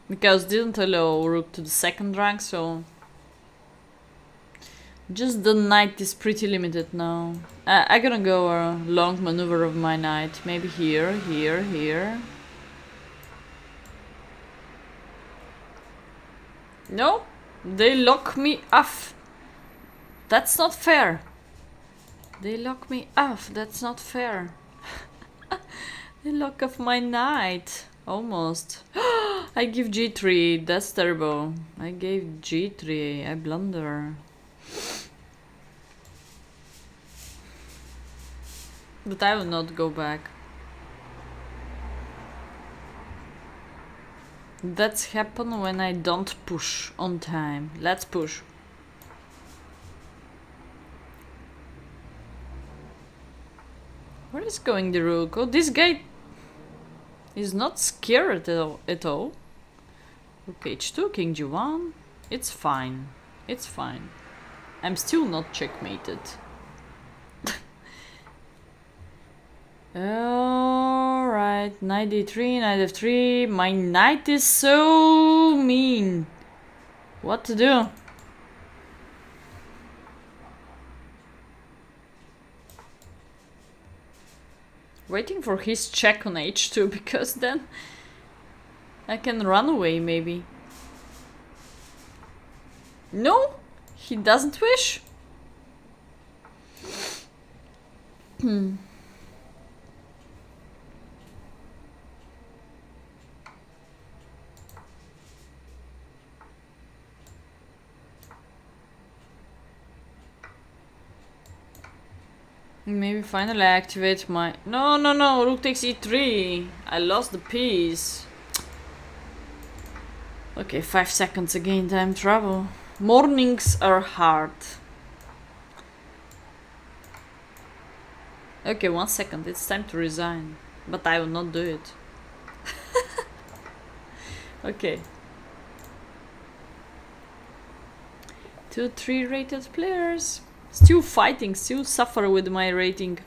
because didn't allow rook to the second rank, so just the knight is pretty limited now. I'm gonna go a long maneuver of my knight, maybe here. No, they lock me off. That's not fair. They lock me off. That's not fair. They lock off my knight. Almost. I give g3. That's terrible. I gave g3. I blunder. But I will not go back. That's happen when I don't push on time. Let's push. Where is going the rook? Oh, this guy is not scared at all. Rook h2, king g1. It's fine. I'm still not checkmated. Alright, knight d3, knight f3. My knight is so mean. What to do? Waiting for his check on h2 because then I can run away maybe. No, he doesn't wish. Maybe finally I activate my... No, rook takes e3. I lost the piece. Okay, 5 seconds again, time travel. Mornings are hard. Okay, 1 second, it's time to resign. But I will not do it. Okay. 2-3 rated players. Still fighting, still suffer with my rating.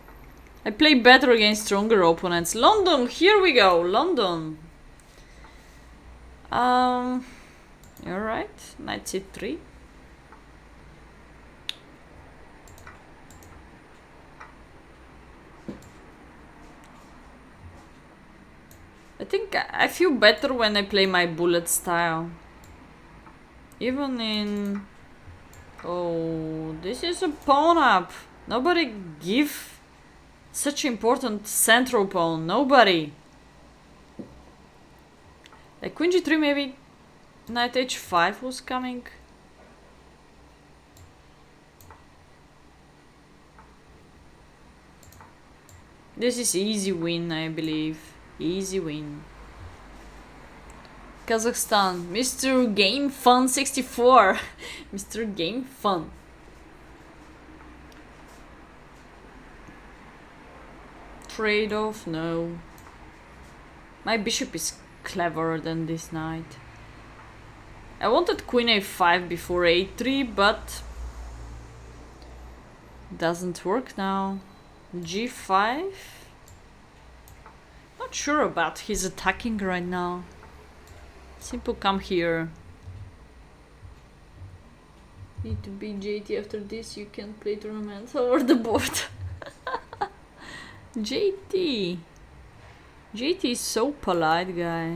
I play better against stronger opponents. London, here we go, London. Alright, knight c3. I think I feel better when I play my bullet style. Even in... Oh, this is a pawn up. Nobody give such important central pawn. Nobody. Like queen g3 maybe. Knight h5 was coming. This is easy win, I believe. Easy win. Kazakhstan, Mr. Game Fun 64. Mr. Game Fun. Trade-off, no. My bishop is cleverer than this knight. I wanted queen a5 before a3, but doesn't work now. g5. Not sure about his attacking right now. Simple come here. Need to be JT after this, you can play tournaments over the board. JT. JT is so polite guy.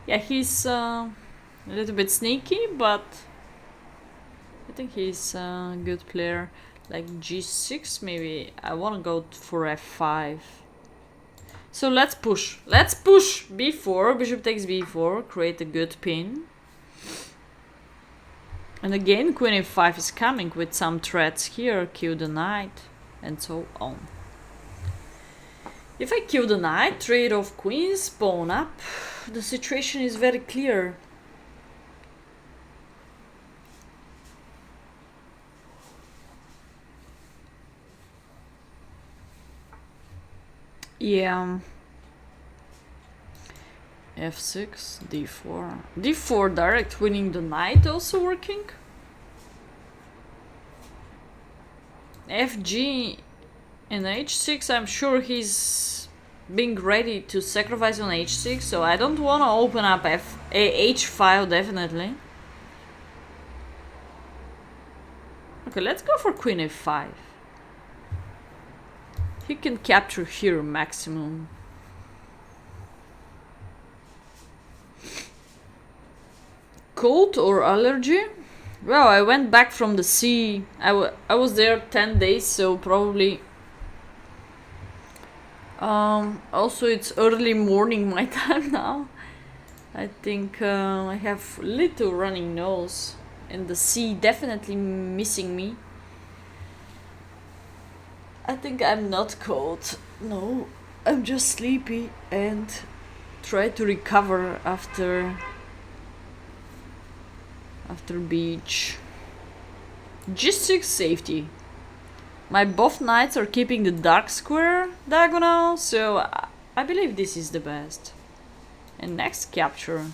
Yeah, he's a little bit sneaky, but I think he's a good player. Like g6 maybe. I wanna go for f5. So let's push. Let's push b4. Bishop takes b4. Create a good pin. And again, queen a5 is coming with some threats here. Kill the knight. And so on. If I kill the knight, trade off queens, pawn up. The situation is very clear. Yeah. f6, d4. d4 direct winning the knight also working. fg and h6, I'm sure he's being ready to sacrifice on h6, so I don't want to open up h file definitely. Okay, let's go for queen f5. He can capture here maximum. Cold or allergy? Well, I went back from the sea. I was there 10 days, so probably... also it's early morning my time now. I think I have little running nose. And the sea definitely missing me. I think I'm not cold. No, I'm just sleepy and try to recover after beach. G6 safety. My both knights are keeping the dark square diagonal, so I believe this is the best. And next capture.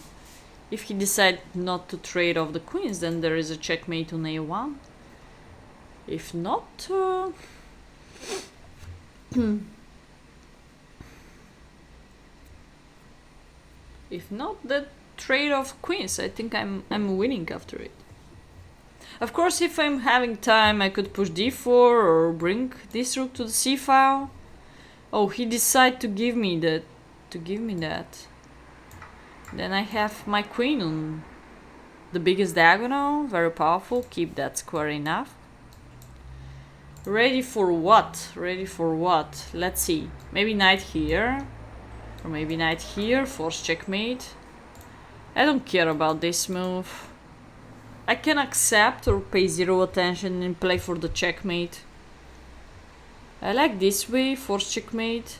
If he decides not to trade off the queens, then there is a checkmate on a1. If not... if not, the trade off queens. I think I'm winning after it. Of course, if I'm having time, I could push d4 or bring this rook to the c file. Oh, he decided to give me that. Then I have my queen on the biggest diagonal. Very powerful. Keep that square enough. Ready for what? Let's see. Maybe knight here. Or maybe knight here. Force checkmate. I don't care about this move. I can accept or pay zero attention and play for the checkmate. I like this way. Force checkmate.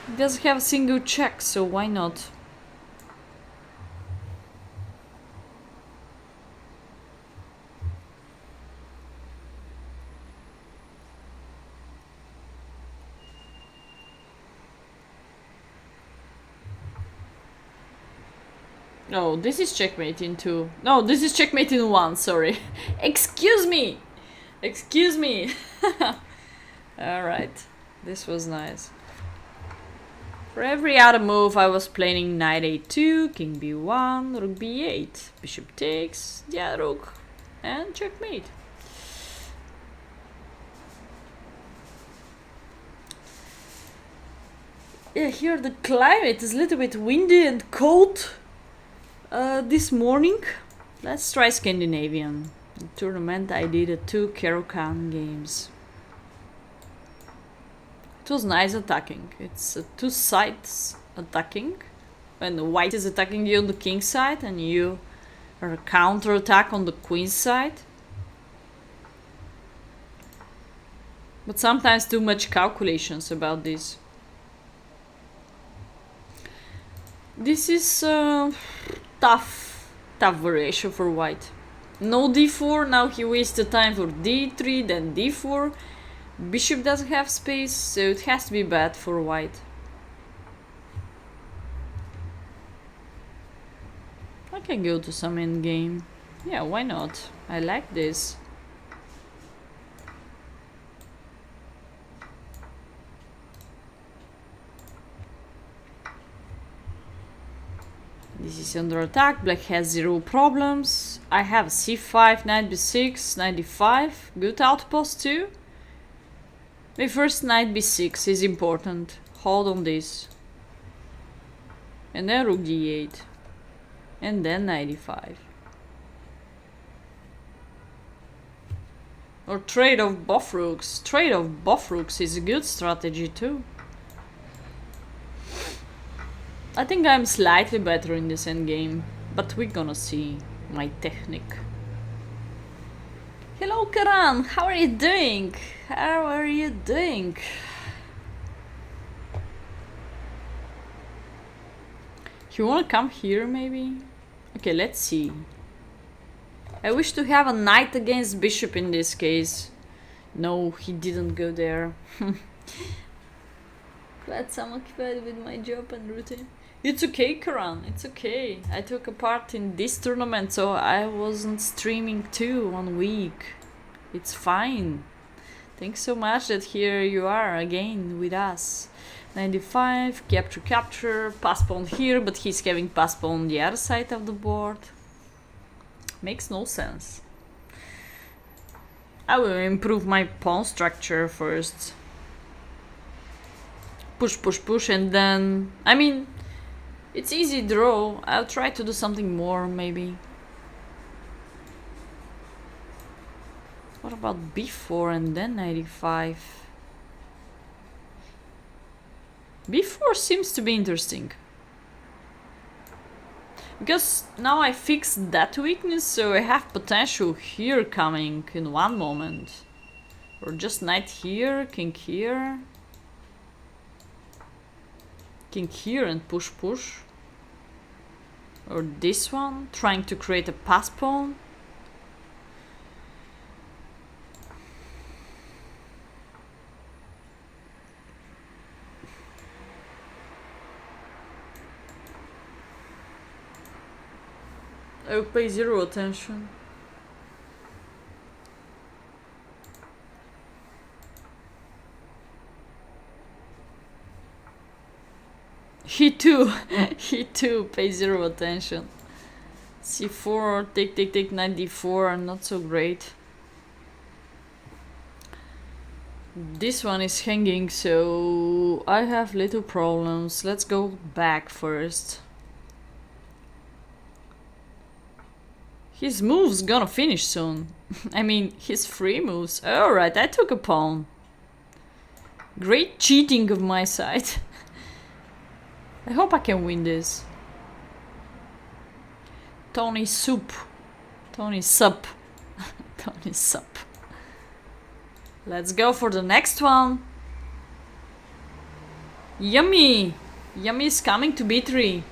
It doesn't have a single check, so why not? Oh, this is checkmate in 2. No, this is checkmate in 1, sorry. Excuse me! Alright, this was nice. For every other move I was playing knight a2, king b1, rook b8, bishop takes, the other rook, and checkmate. Yeah, here the climate is a little bit windy and cold this morning. Let's try Scandinavian. The tournament I did 2 Caro-Kann games. It was nice attacking. It's 2 sides attacking. When white is attacking you on the king side and you are a counter attack on the queen side. But sometimes too much calculations about this. This is tough variation for white. No d4, now he wasted time for d3, then d4. Bishop doesn't have space, so it has to be bad for white. I can go to some endgame. Yeah, why not? I like this. This is under attack. Black has 0 problems. I have c5, knight b6, knight d5. Good outpost too. My first knight b6 is important. Hold on this. And then rook d8. And then knight d5. Or trade off both rooks. Trade off both rooks is a good strategy too. I think I'm slightly better in this endgame, but we're gonna see my technique. Hello Karan, how are you doing? You wanna come here maybe? Okay, let's see. I wish to have a knight against bishop in this case. No, he didn't go there. Glad I'm occupied with my job and routine. It's okay, Karan, it's okay. I took a part in this tournament, so I wasn't streaming too 1 week. It's fine. Thanks so much that here you are again with us. 95, capture, pass pawn here, but he's having pass pawn on the other side of the board. Makes no sense. I will improve my pawn structure first. Push, and then... I mean... It's easy draw. I'll try to do something more, maybe. What about b4 and then 95? b4 seems to be interesting. Because now I fixed that weakness, so I have potential here coming in one moment. Or just knight here, king here. King here and push. Or this one, trying to create a pass pawn. I will pay 0 attention. He too pays 0 attention. c4, take, knight d4, not so great. This one is hanging, so I have little problems. Let's go back first. His move's gonna finish soon. I mean, his free moves. Alright, I took a pawn. Great cheating of my side. I hope I can win this. Tony Soup. Tony Sup. Tony Sup. Let's go for the next one. Yummy! Yummy is coming to B3.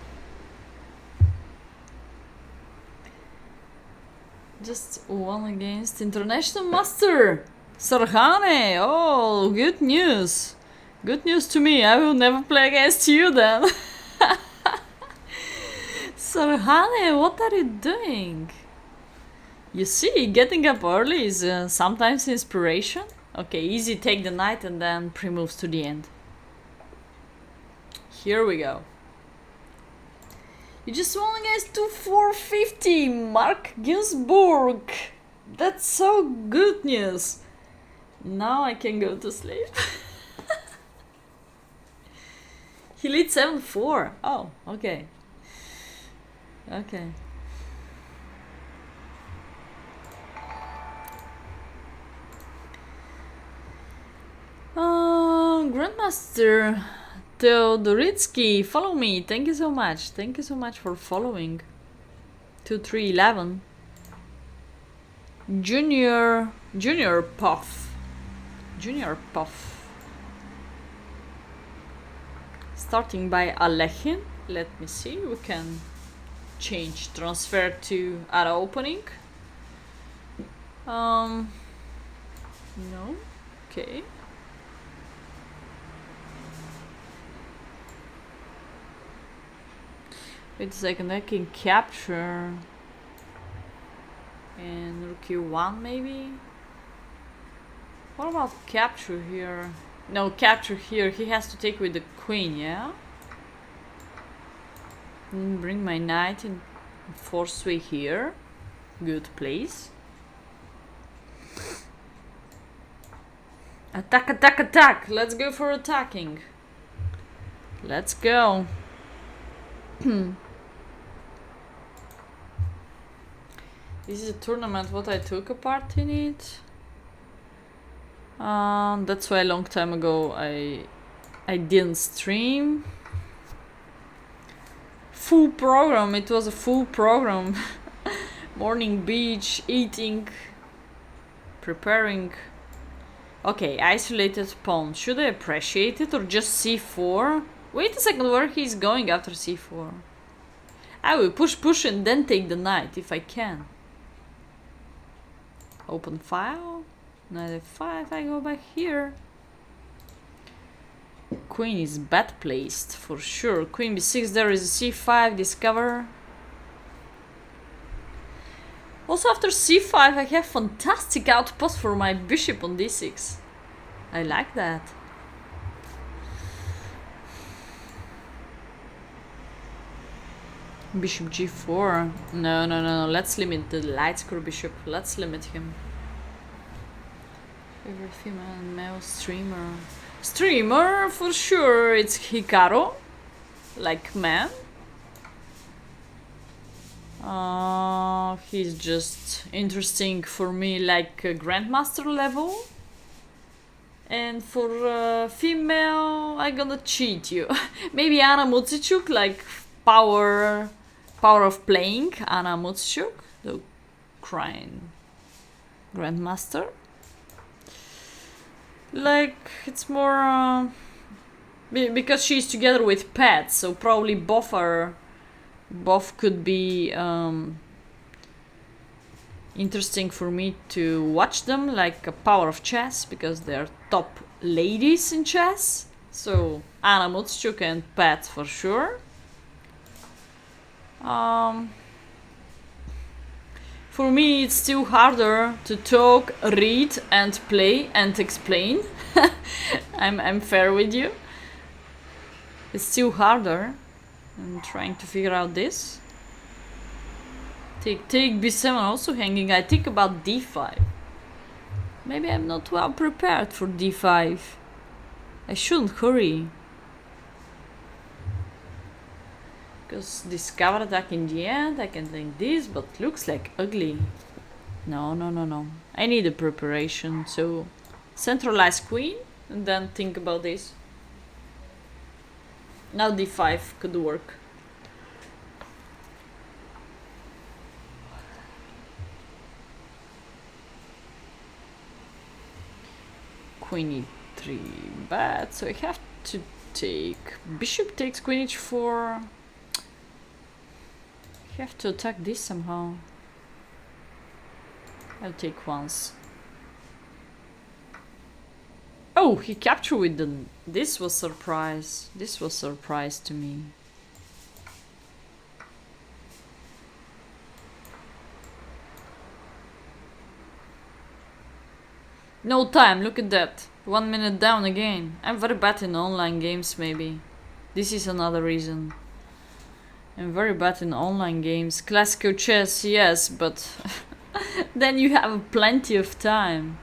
Just one against International Master Sarhane. Oh, good news. Good news to me. I will never play against you then. Sarhane, what are you doing? You see, getting up early is sometimes inspiration. Okay, easy, take the knight and then pre-moves to the end. Here we go. You just won against 2450, Mark Ginsburg. That's so good news. Now I can go to sleep. He leads 7-4. Oh, okay. Okay. Grandmaster Teodoritsky, follow me. Thank you so much. Thank you so much for following. 2311. Junior Puff. Junior Puff. Starting by Alechin. Let me see. We can change, transfer to other opening. No. Okay. Wait a second, I can capture. And rook e1 maybe? What about capture here? No, capture here. He has to take with the queen, yeah? And bring my knight in force way here. Good place. Attack, attack, attack! Let's go for attacking. Let's go. This is a tournament what I took a part in it. That's why a long time ago I didn't stream. Full program, it was a full program. Morning beach, eating, preparing. Okay, isolated pawn. Should I appreciate it or just c4? Wait a second, where he's going after c4? I will push and then take the knight if I can. Open file. Knight f5, I go back here. Queen is bad placed for sure. Queen b6, there is a c5, discover. Also after c5 I have fantastic outpost for my bishop on d6. I like that. Bishop g4. No. Let's limit the light square bishop. Let's limit him. Favorite female and male streamer. Streamer for sure. It's Hikaru. Like man. He's just interesting for me, like grandmaster level. And for female, I'm gonna cheat you. Maybe Anna Mutsichuk, like power of playing. Anna Mutsichuk, the Ukraine grandmaster. Like it's more because she's together with Pat, so probably both could be interesting for me to watch them, like a power of chess, because they're top ladies in chess. So Anna Mutsichuk and Pat for sure. For me it's still harder to talk, read and play and explain. I'm fair with you. It's still harder. I'm trying to figure out this. Take b7 also hanging. I think about d5. Maybe I'm not well prepared for d5. I shouldn't hurry. Because discover attack in the end, I can think this, but looks like ugly. No. I need a preparation, so centralize queen and then think about this. Now d5 could work. Queen e3 bad, so I have to take bishop takes queen h4. I have to attack this somehow. I'll take once. Oh, he captured with the... This was surprise. This was surprise to me. No time, look at that. 1 minute down again. I'm very bad in online games, maybe. This is another reason. I'm very bad in online games. Classical chess, yes, but... then you have plenty of time.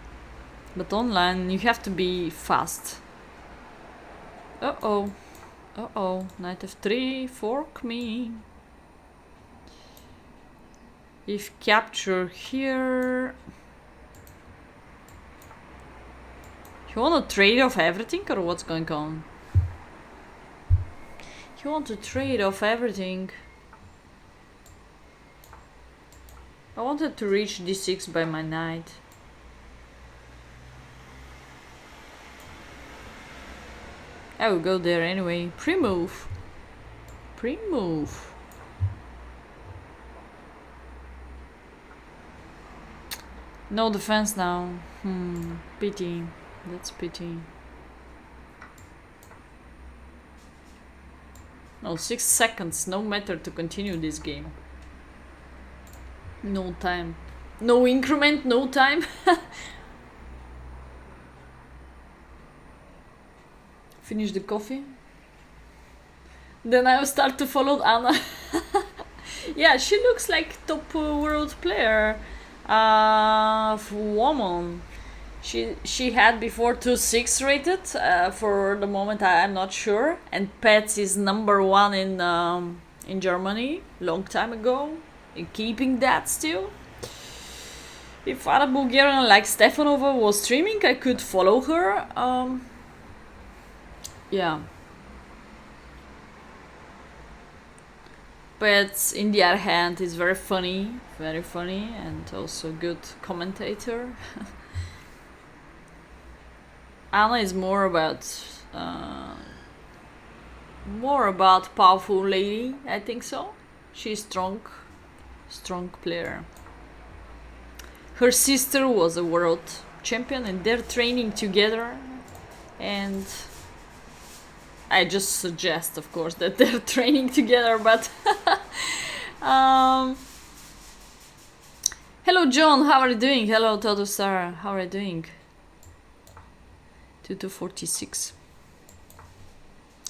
But online, you have to be fast. Uh-oh. Uh-oh. Knight f3, fork me. If capture here... You want to trade off everything or what's going on? You want to trade off everything. I wanted to reach d6 by my knight. I will go there anyway. Pre-move. Pre-move. No defense now. Pity. That's pity. No, 6 seconds. No matter to continue this game. No time. No increment, no time. Finish the coffee. Then I'll start to follow Anna. Yeah, she looks like top world player. Woman. She had before 2-6 rated. For the moment, I'm not sure. And Pets is #1 in Germany. Long time ago. And keeping that still. If other Bulgarian like Stefanova was streaming, I could follow her. Yeah. But in the other hand, is very funny, and also good commentator. Anna is more about powerful lady, I think so. She's strong player. Her sister was a world champion and they're training together, and I just suggest, of course, that they're training together, but... Hello, John, how are you doing? Hello, Todostar, how are you doing? 2-46.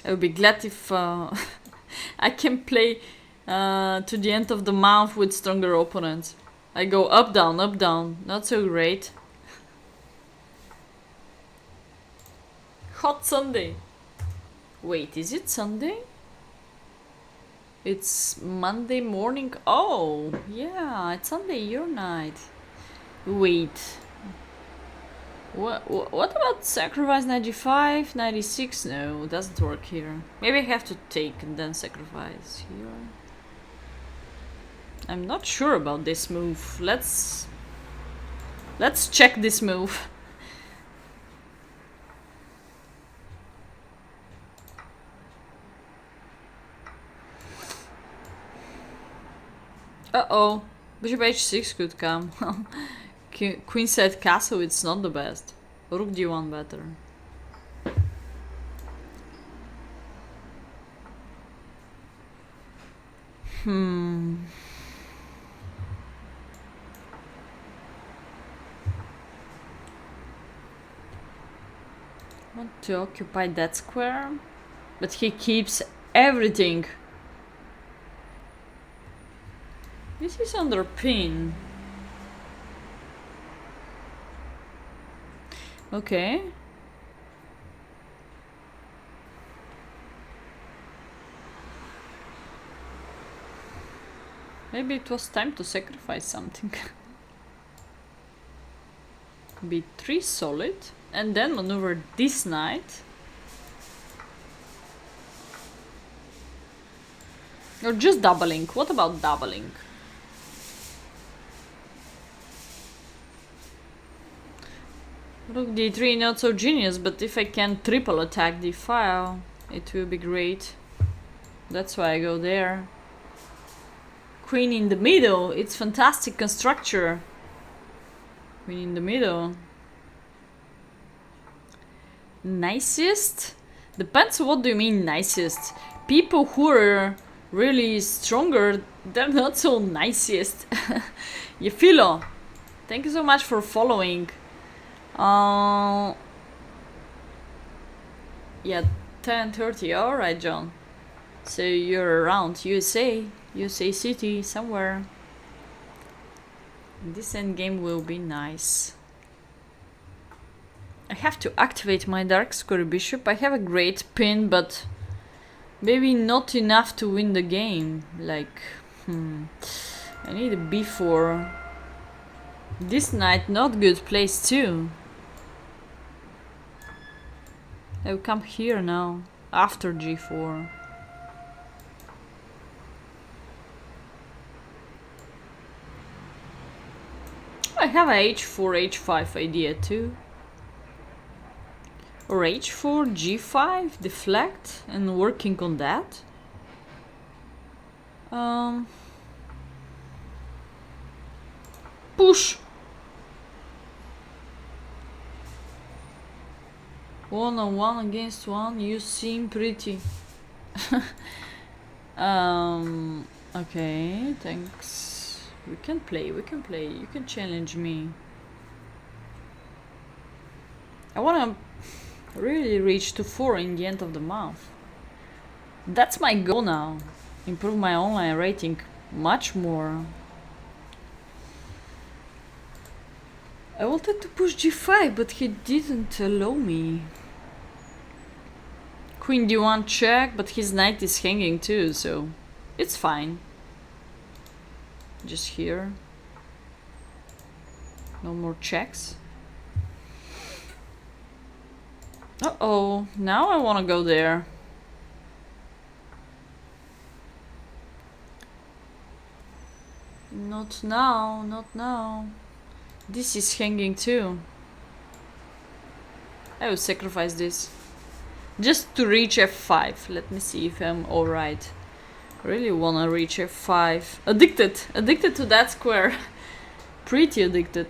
I would be glad if I can play to the end of the month with stronger opponents. I go up, down, not so great. Hot Sunday. Wait, is it Sunday? It's Monday morning. Oh, yeah, it's Sunday your night. Wait. What about sacrifice 95, 96? No, it doesn't work here. Maybe I have to take and then sacrifice here. I'm not sure about this move. Let's check this move. Uh-oh. Bishop h6 could come. Queen side castle, it's not the best. Rook d1 better. Want to occupy that square, but he keeps everything. This is under pin. Okay. Maybe it was time to sacrifice something. B3 solid. And then maneuver this knight. Or just doubling. What about doubling? Rook d3 not so genius, but if I can triple attack the file, it will be great. That's why I go there. Queen in the middle. It's fantastic constructure. Queen in the middle. Nicest? Depends what do you mean nicest. People who are really stronger, they're not so nicest. Yefilo, thank you so much for following. Yeah, 10:30. Alright, John. So you're around USA City, somewhere. This endgame will be nice. I have to activate my Dark Square Bishop. I have a great pin, but maybe not enough to win the game. Like, I need a b4. This knight not good place too. I will come here now, after g4. I have a h4, h5 idea too. Or h4, g5, deflect, and working on that. Push! 1-on-1 against 1, you seem pretty. Okay, thanks. We can play, you can challenge me. I wanna really reach to 4 in the end of the month. That's my goal now. Improve my online rating much more. I wanted to push g5, but he didn't allow me. Queen d1 check, but his knight is hanging too, so it's fine. Just here. No more checks. Uh-oh, now I want to go there. Not now, not now. This is hanging too. I will sacrifice this. Just to reach f5. Let me see if I'm alright. Really wanna reach f5. Addicted to that square. Pretty addicted.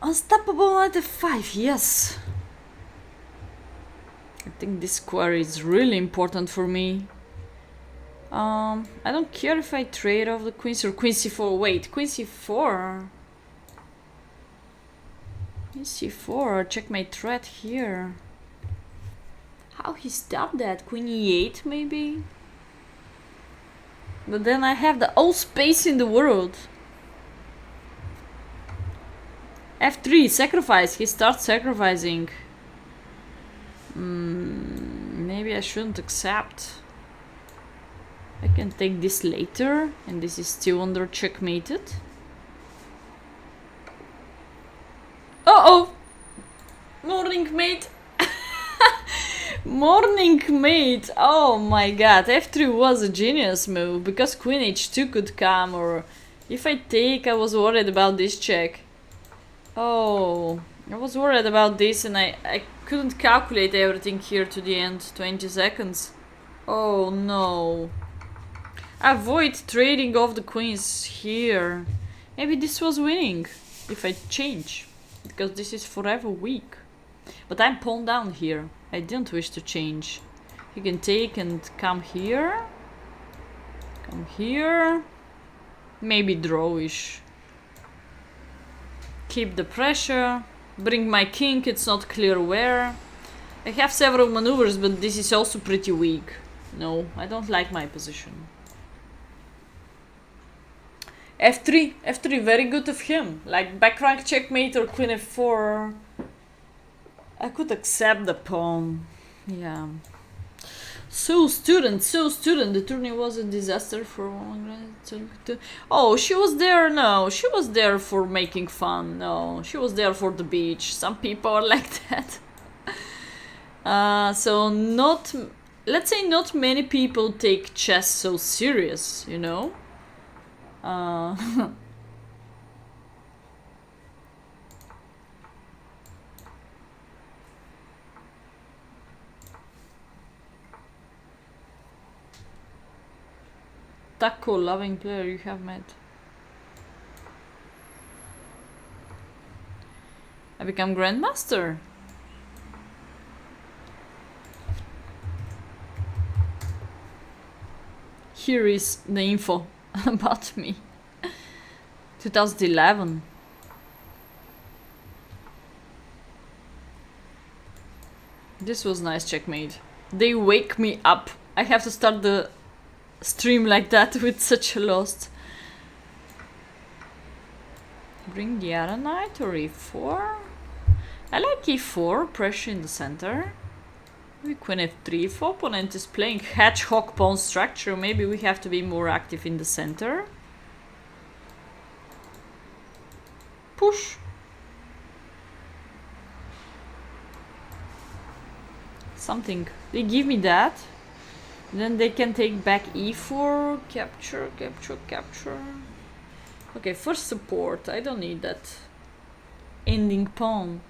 Unstoppable at f5, yes. I think this square is really important for me. I don't care if I trade off the queens or queen c4. Wait, queen c4. Queen c4. Check my threat here. How he stopped that? Queen e8 maybe? But then I have the all space in the world. f3, sacrifice. He starts sacrificing. Maybe I shouldn't accept. I can take this later, and this is still under checkmated. Uh-oh! Morning, mate! Morning, mate! Oh my god, f3 was a genius move, because queen h2 could come, or if I take, I was worried about this check. Oh, I was worried about this, and I couldn't calculate everything here to the end. 20 seconds. Oh no. Avoid trading off the queens here. Maybe this was winning if I change, because this is forever weak. But I'm pawn down here. I didn't wish to change. You can take and come here. Come here. Maybe drawish. Keep the pressure. Bring my king, it's not clear where. I have several maneuvers, but this is also pretty weak. No, I don't like my position. F3, F3, very good of him. Like back rank checkmate or queen f4. I could accept the pawn. Yeah. So student, the tourney was a disaster for one. Oh, she was there, no, she was there for making fun, no, she was there for the beach. Some people are like that. So not, let's say not many people take chess so serious, you know? Taco loving player you have met. I become grandmaster. Here is the info about me. 2011. This was nice checkmate. They wake me up. I have to start the stream like that with such a loss. Bring the other knight or e4? I like e4, pressure in the center. Maybe queen f3. If opponent is playing hedgehog pawn structure, maybe we have to be more active in the center. Push. Something. They give me that. Then they can take back e4, capture, capture, capture. Okay, first support. I don't need that ending pawn.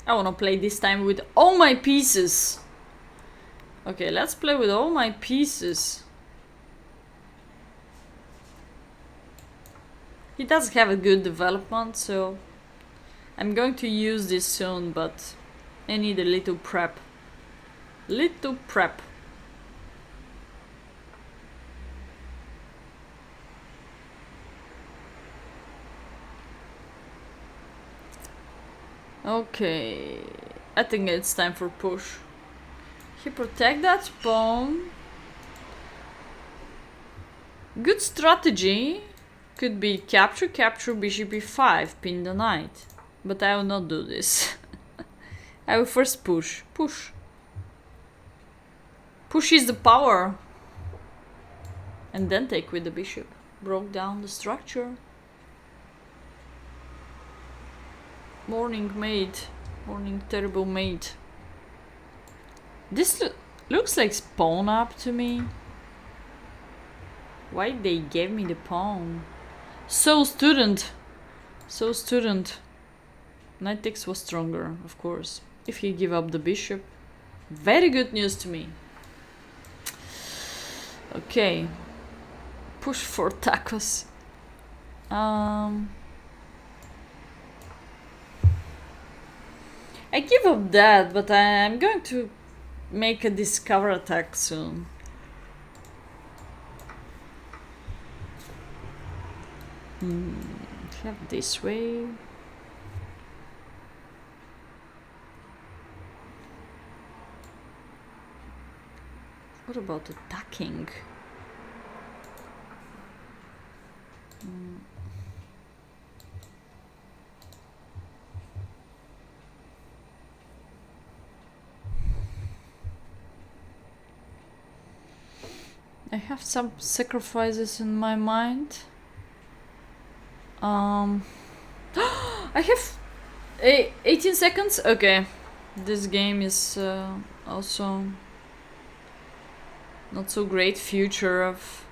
I wanna play this time with all my pieces. Okay, let's play with all my pieces. He does have a good development, so I'm going to use this soon, but I need a little prep. Little prep. Okay, I think it's time for push. He protect that pawn. Good strategy could be capture, capture, bishop e5, pin the knight. But I will not do this. I will first push. Push. Push is the power. And then take with the bishop. Broke down the structure. Morning mate. Morning terrible mate. This looks like pawn up to me. Why they gave me the pawn? So student. So student. Knight takes was stronger, of course. If he give up the bishop. Very good news to me. Okay. Push for tacos. I give up that, but I'm going to make a discover attack soon. Have this way. What about attacking? I have some sacrifices in my mind. I have 18 seconds. Okay, this game is also not so great. Future of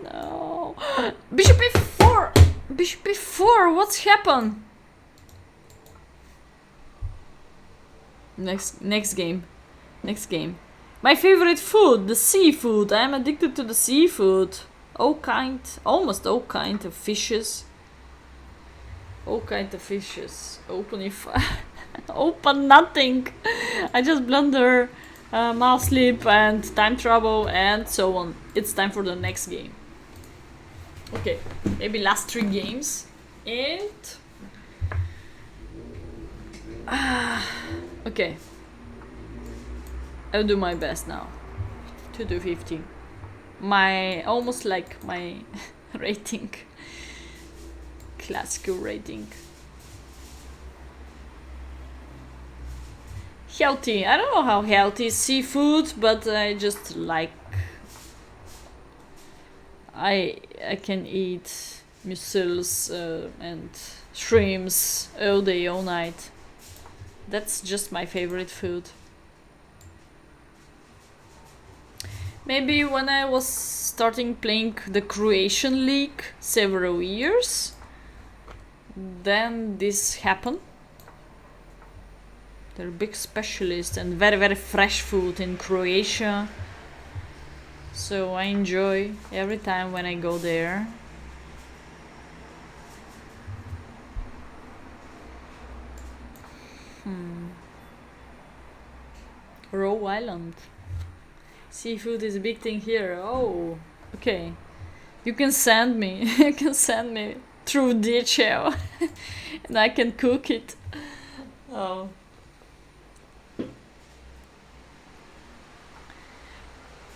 no. Bishop e4. Bishop e4. What's happened? Next game. Next game. My favorite food, the seafood. I am addicted to the seafood. Almost all kind of fishes. All kind of fishes. Open if open nothing. I just blunder, mouse sleep and time travel and so on. It's time for the next game. Okay, maybe last 3 games. And okay, I'll do my best now to do 15. My almost like my rating, classical rating. Healthy. I don't know how healthy is seafood, but I just like. I can eat mussels and shrimps all day, all night. That's just my favorite food. Maybe when I was starting playing the Croatian League several years, then this happened. They're big specialists and very, very fresh food in Croatia. So I enjoy every time when I go there. Roe Island. Seafood is a big thing here. Oh, okay. You can send me. You can send me through DHL and I can cook it. Oh.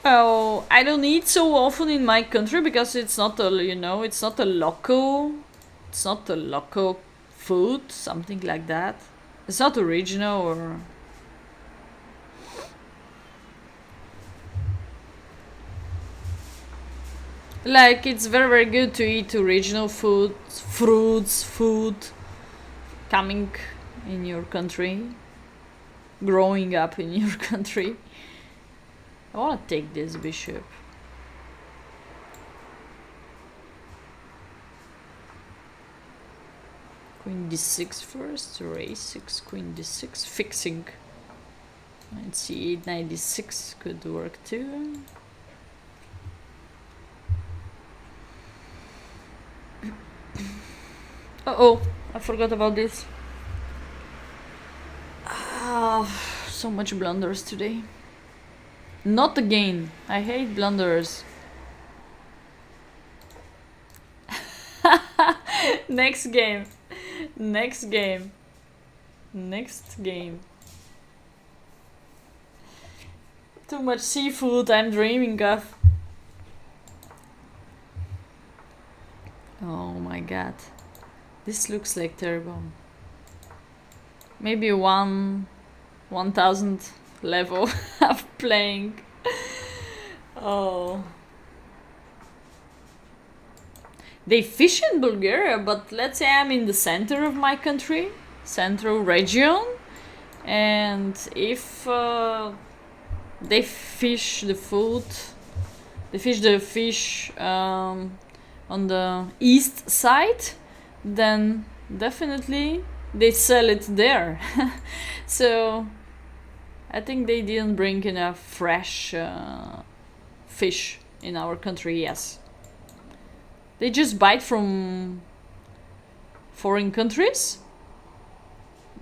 Oh, I don't eat so often in my country because it's not a, it's not a local food, something like that. It's not original or like it's very, very good to eat original food, fruits, food coming in your country, growing up in your country. I wanna take this bishop. Queen d6 first, or a6, queen d6, fixing. And c8, knight d6 could work too. Uh-oh, I forgot about this. So much blunders today. Not again. I hate blunders. Next game. Next game. Next game. Too much seafood I'm dreaming of. Oh my god. This looks like terrible. Maybe 1000 level of playing. Oh. They fish in Bulgaria, but let's say I'm in the center of my country, central region, and if they fish the fish on the east side, then definitely they sell it there. So I think they didn't bring enough fresh fish in our country, yes. They just buy from foreign countries,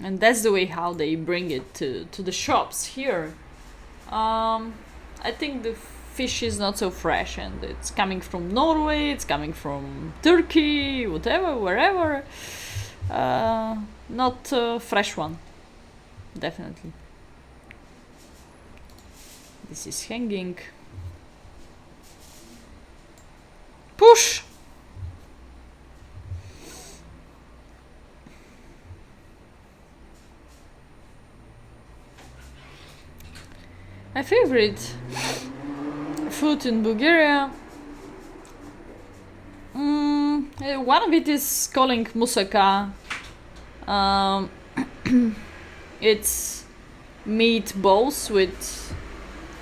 and that's the way how they bring it to the shops here. I think the fish is not so fresh, and it's coming from Norway, it's coming from Turkey, whatever, wherever. Not a fresh one, definitely. This is hanging. Push! My favorite food in Bulgaria, one of it is calling moussaka. It's meatballs with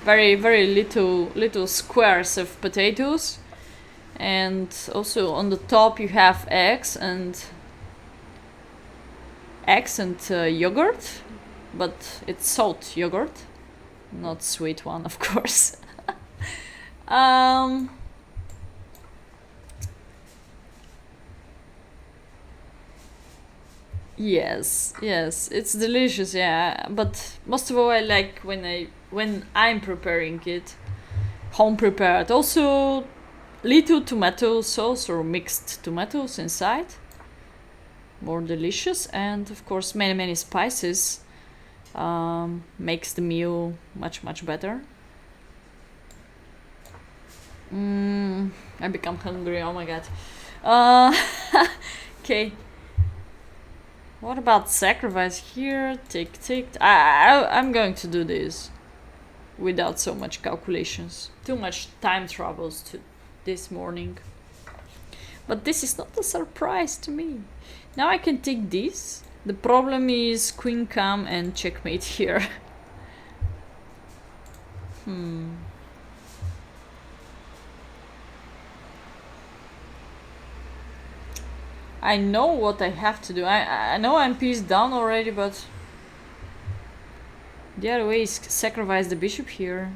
very, very little squares of potatoes, and also on the top you have eggs and yogurt, but it's salt yogurt, not sweet one, of course. Yes, it's delicious, yeah. But most of all, I like when I'm preparing it, home prepared. Also, little tomato sauce or mixed tomatoes inside. More delicious, and of course many spices makes the meal much better. I become hungry, oh my god. Okay. What about sacrifice here? Tick. I'm going to do this without so much calculations. Too much time troubles this morning. But this is not a surprise to me. Now I can take this. The problem is queen come and checkmate here. I know what I have to do. I know I'm pieced down already, but the other way is sacrifice the bishop here.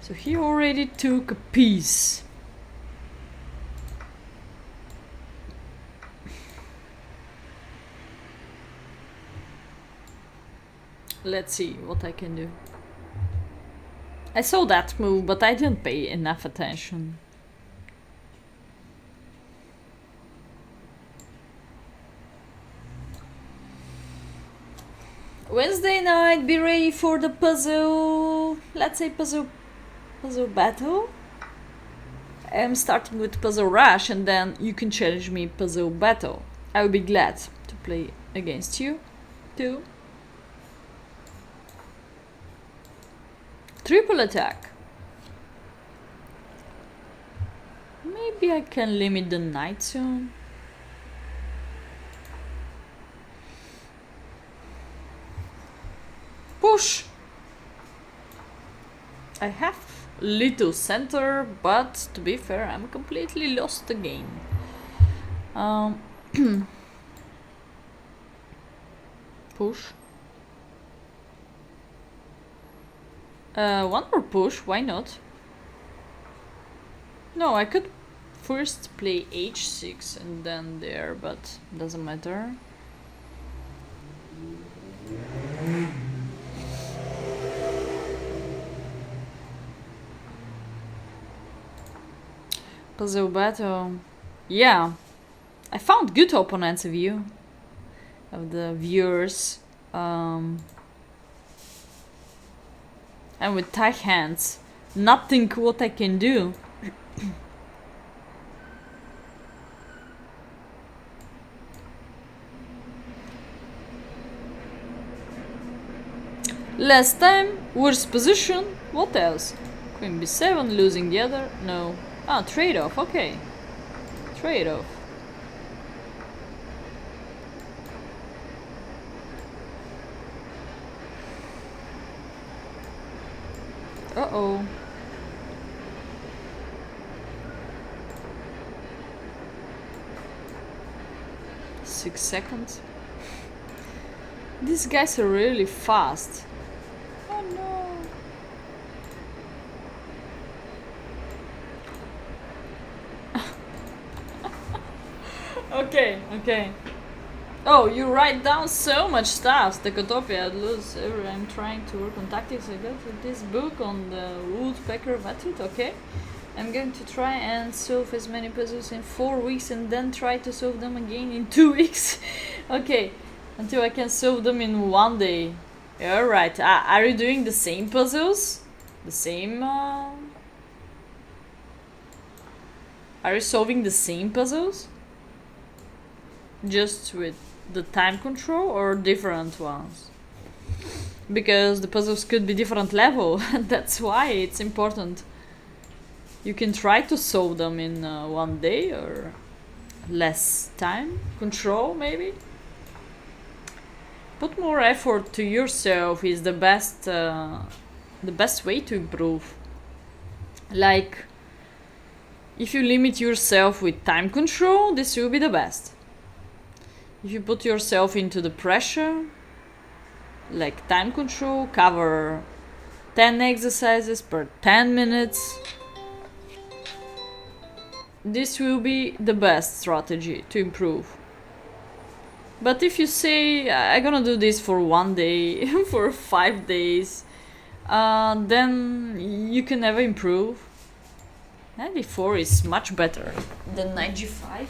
So he already took a piece. Let's see what I can do. I saw that move, but I didn't pay enough attention. Wednesday night, be ready for the puzzle. Let's say puzzle battle. I'm starting with puzzle rush, and then you can challenge me puzzle battle. I will be glad to play against you too. Triple attack. Maybe I can limit the knight soon. Push! I have little center, but to be fair, I'm completely lost again. Push. One more push, why not? No, I could first play h6 and then there, but doesn't matter. Puzzle battle. Yeah, I found good opponents of you, of the viewers. And with tight hands, nothing what I can do. Last time, worse position. What else? Queen b7, losing the other. No. Ah, trade-off, okay. Trade-off. Uh-oh. Six seconds. These guys are really fast. Oh no. Okay. Oh, you write down so much stuff. The Cotopia, I'd lose every. I'm trying to work on tactics. I got this book on the woodpecker method. Okay, I'm going to try and solve as many puzzles in 4 weeks, and then try to solve them again in 2 weeks. Okay, until I can solve them in 1 day. All right. Are you doing the same puzzles? The same? Are you solving the same puzzles? Just with the time control or different ones? Because the puzzles could be different level. That's why it's important. You can try to solve them in 1 day or less time control, maybe. Put more effort to yourself is the best way to improve. Like, if you limit yourself with time control, this will be the best. If you put yourself into the pressure, like time control, cover 10 exercises per 10 minutes, this will be the best strategy to improve. But if you say, I'm gonna do this for 1 day, for 5 days, then you can never improve. Knight d4 is much better than knight g5.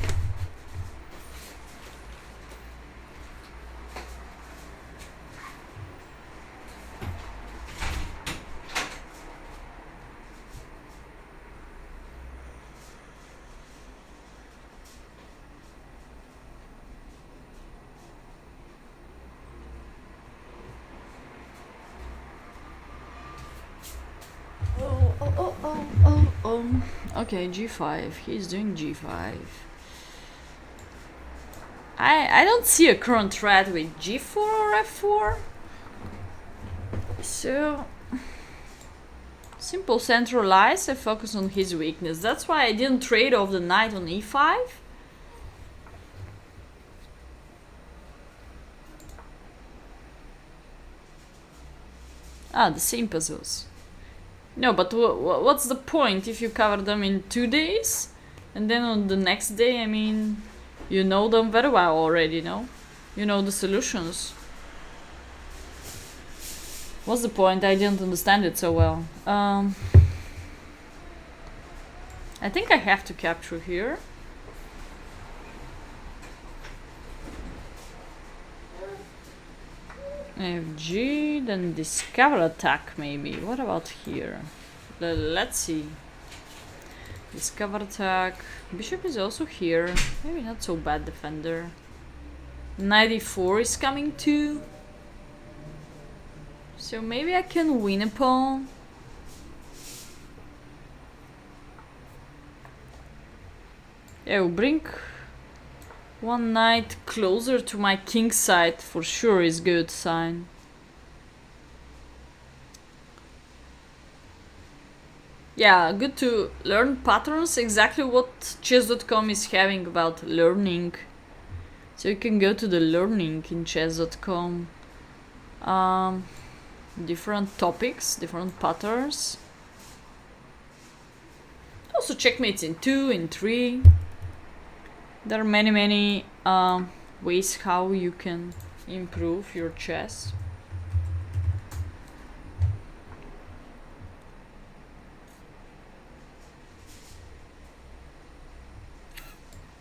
Okay, g5. He's doing g5. I don't see a current threat with g4 or f4. So simple centralize. I focus on his weakness. That's why I didn't trade off the knight on e5. Ah, the same puzzles. No, but what's the point if you cover them in 2 days? And then on the next day, I mean, you know them very well already, no? You know the solutions. What's the point? I didn't understand it so well. I think I have to capture here. Fg, then discover attack maybe. What about here? Let's see. Discover attack. Bishop is also here. Maybe not so bad defender. Knight e4 is coming too. So maybe I can win a pawn. Yeah, we'll bring one knight closer to my king side for sure is good sign. Yeah, good to learn patterns, exactly what chess.com is having about learning. So you can go to the learning in chess.com. Different topics, different patterns. Also checkmates in 2, in 3. There are many ways how you can improve your chess.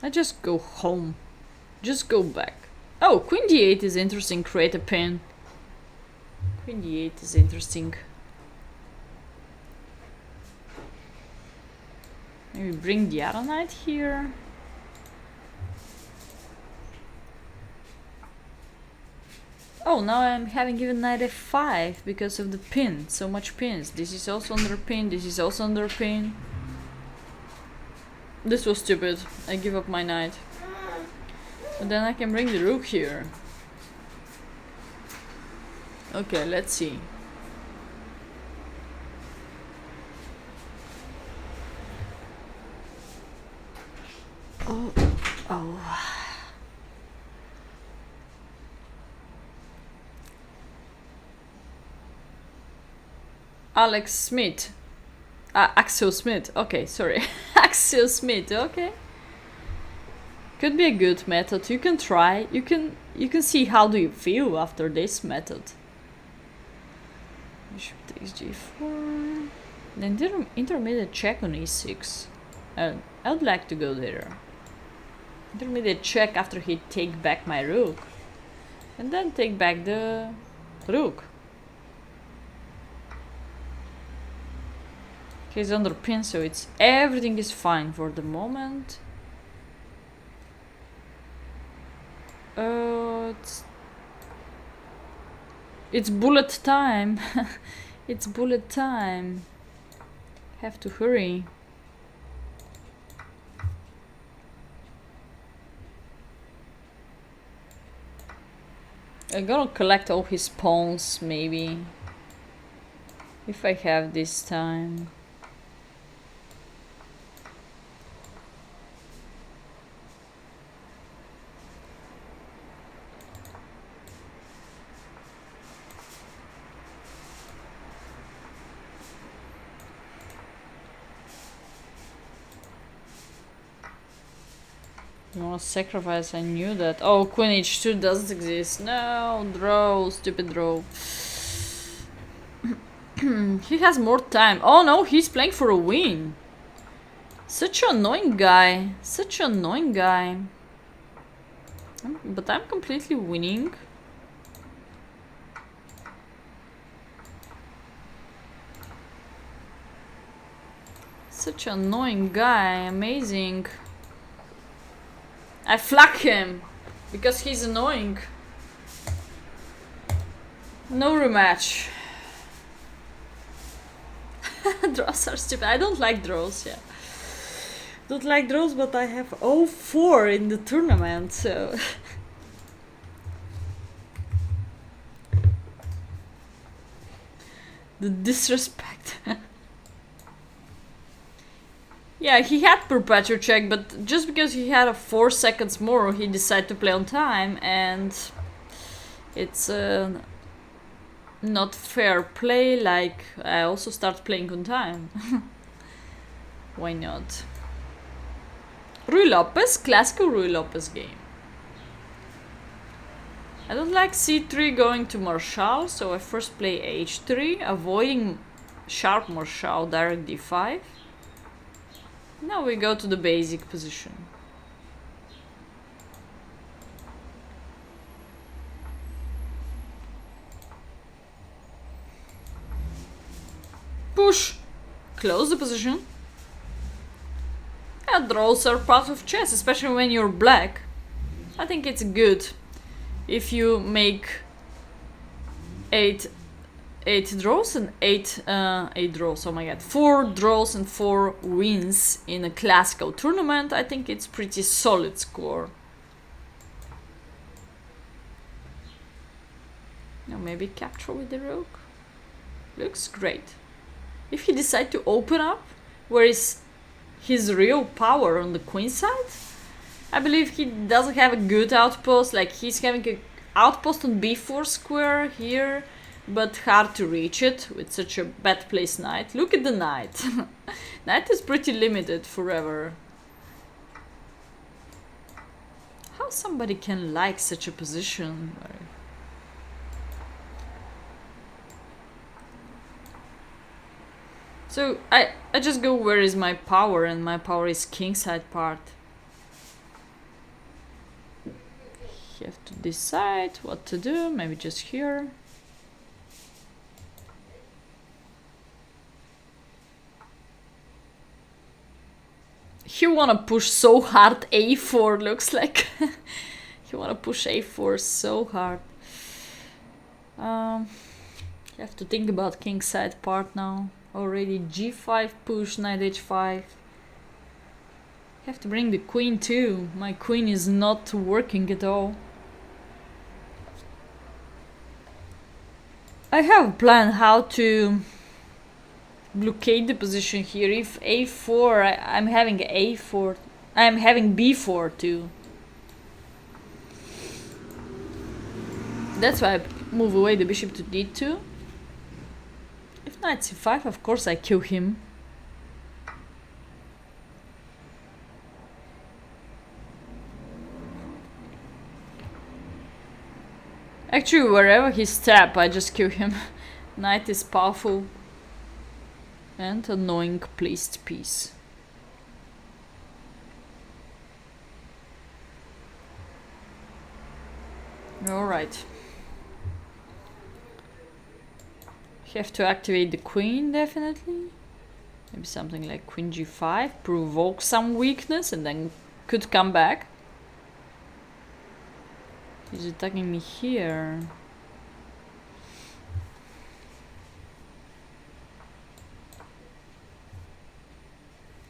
I just go home. Just go back. Oh, queen d8 is interesting. Create a pin. Queen d8 is interesting. Maybe bring the other knight here. Oh, now I'm having even knight f5 because of the pin. So much pins. This is also under pin. This is also under pin. This was stupid. I give up my knight. But then I can bring the rook here. Okay, let's see. Oh. Alex Smith. Axel Smith. Okay, sorry. Axel Smith. Okay. Could be a good method. You can try. You can see how do you feel after this method. Bishop takes g4. Then intermediate check on e6. I would like to go there. Intermediate check after he take back my rook. And then take back the rook. He's under pin, so everything is fine for the moment. It's bullet time. It's bullet time. Have to hurry. I'm gonna collect all his pawns, maybe. If I have this time. No sacrifice, I knew that. Oh, queen h2 doesn't exist. No, draw, stupid draw. He has more time. Oh no, he's playing for a win. Such an annoying guy. Such an annoying guy. But I'm completely winning. Such an annoying guy. Amazing. I flack him because he's annoying. No rematch. Draws are stupid. I don't like draws, yeah. Don't like draws, but I have 0-4 in the tournament, so... The disrespect. Yeah, he had perpetual check, but just because he had a 4 seconds more, he decided to play on time, and... It's not fair play, like I also start playing on time. Why not? Ruy Lopez, classical Ruy Lopez game. I don't like c3 going to Marshal, so I first play h3, avoiding sharp Marshal, direct d5. Now we go to the basic position. Push! Close the position. Yeah, draws are part of chess, especially when you're black. I think it's good if you make 8 draws and 8 draws. Oh my god, 4 draws and 4 wins in a classical tournament. I think it's pretty solid score. Now maybe capture with the rook. Looks great. If he decides to open up, where is his real power on the queen side? I believe he doesn't have a good outpost, like he's having an outpost on b4 square here, but hard to reach it with such a bad placed knight. Look at the knight. Knight is pretty limited forever. How somebody can like such a position? So I just go where is my power, and my power is kingside part. You have to decide what to do, maybe just here. You wanna push so hard a4, looks like. You wanna push a4 so hard. You have to think about kingside part now. Already g5 push, knight h5. You have to bring the queen too. My queen is not working at all. I have a plan how to blockade the position here. If a4, I'm having a4. I'm having b4 too. That's why I move away the bishop to d2. If knight c5, of course I kill him. Actually, wherever he step, I just kill him. Knight is powerful and annoying placed piece. Alright. Have to activate the queen, definitely. Maybe something like queen g5, provoke some weakness and then could come back. He's attacking me here.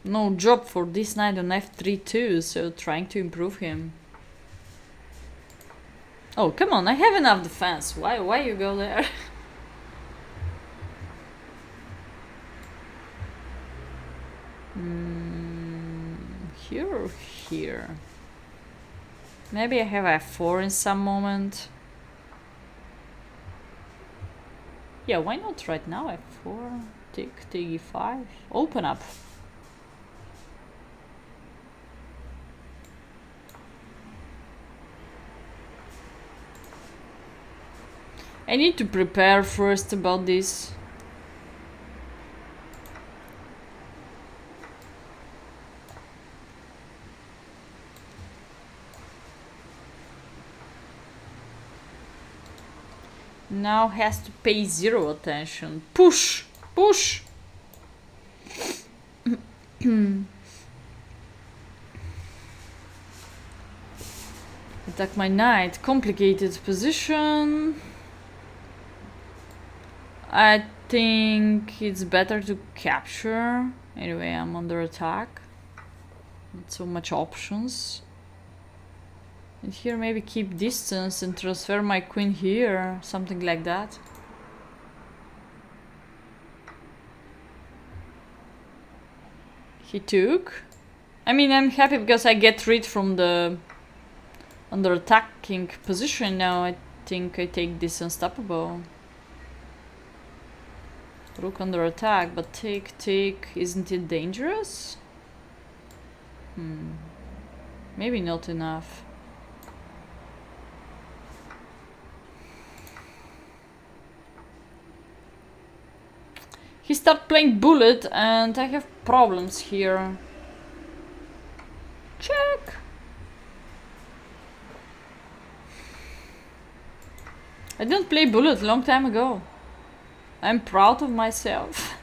No job for this knight on f3 too, so trying to improve him. Oh, come on, I have enough defense. Why you go there? Here or here? Maybe I have f4 in some moment. Yeah, why not right now? f4, take e5, open up. I need to prepare first about this. now has to pay 0 attention. Push! Push! Attack my knight. Complicated position. I think it's better to capture. Anyway, I'm under attack. Not so much options. And here maybe keep distance and transfer my queen here. Something like that. He took. I mean, I'm happy because I get rid from the under attacking position now. I think I take this unstoppable. Rook under attack, but take, isn't it dangerous? Maybe not enough. He started playing bullet and I have problems here. Check! I didn't play bullet a long time ago. I'm proud of myself.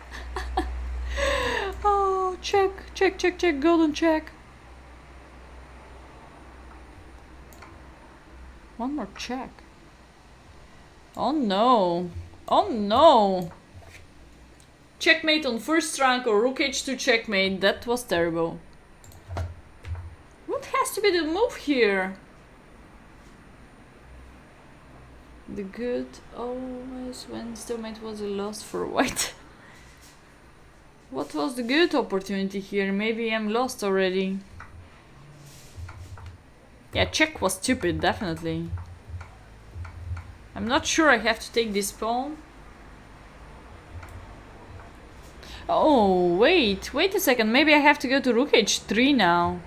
Oh, check, check, check, check, golden check. One more check. Oh no. Oh no. Checkmate on first rank or rook h2 checkmate. That was terrible. What has to be the move here? The good always when stalemate was a loss for white. What was the good opportunity here? Maybe I'm lost already. Yeah, check was stupid, definitely. I'm not sure I have to take this pawn. Oh, wait a second. Maybe I have to go to rook h3 now.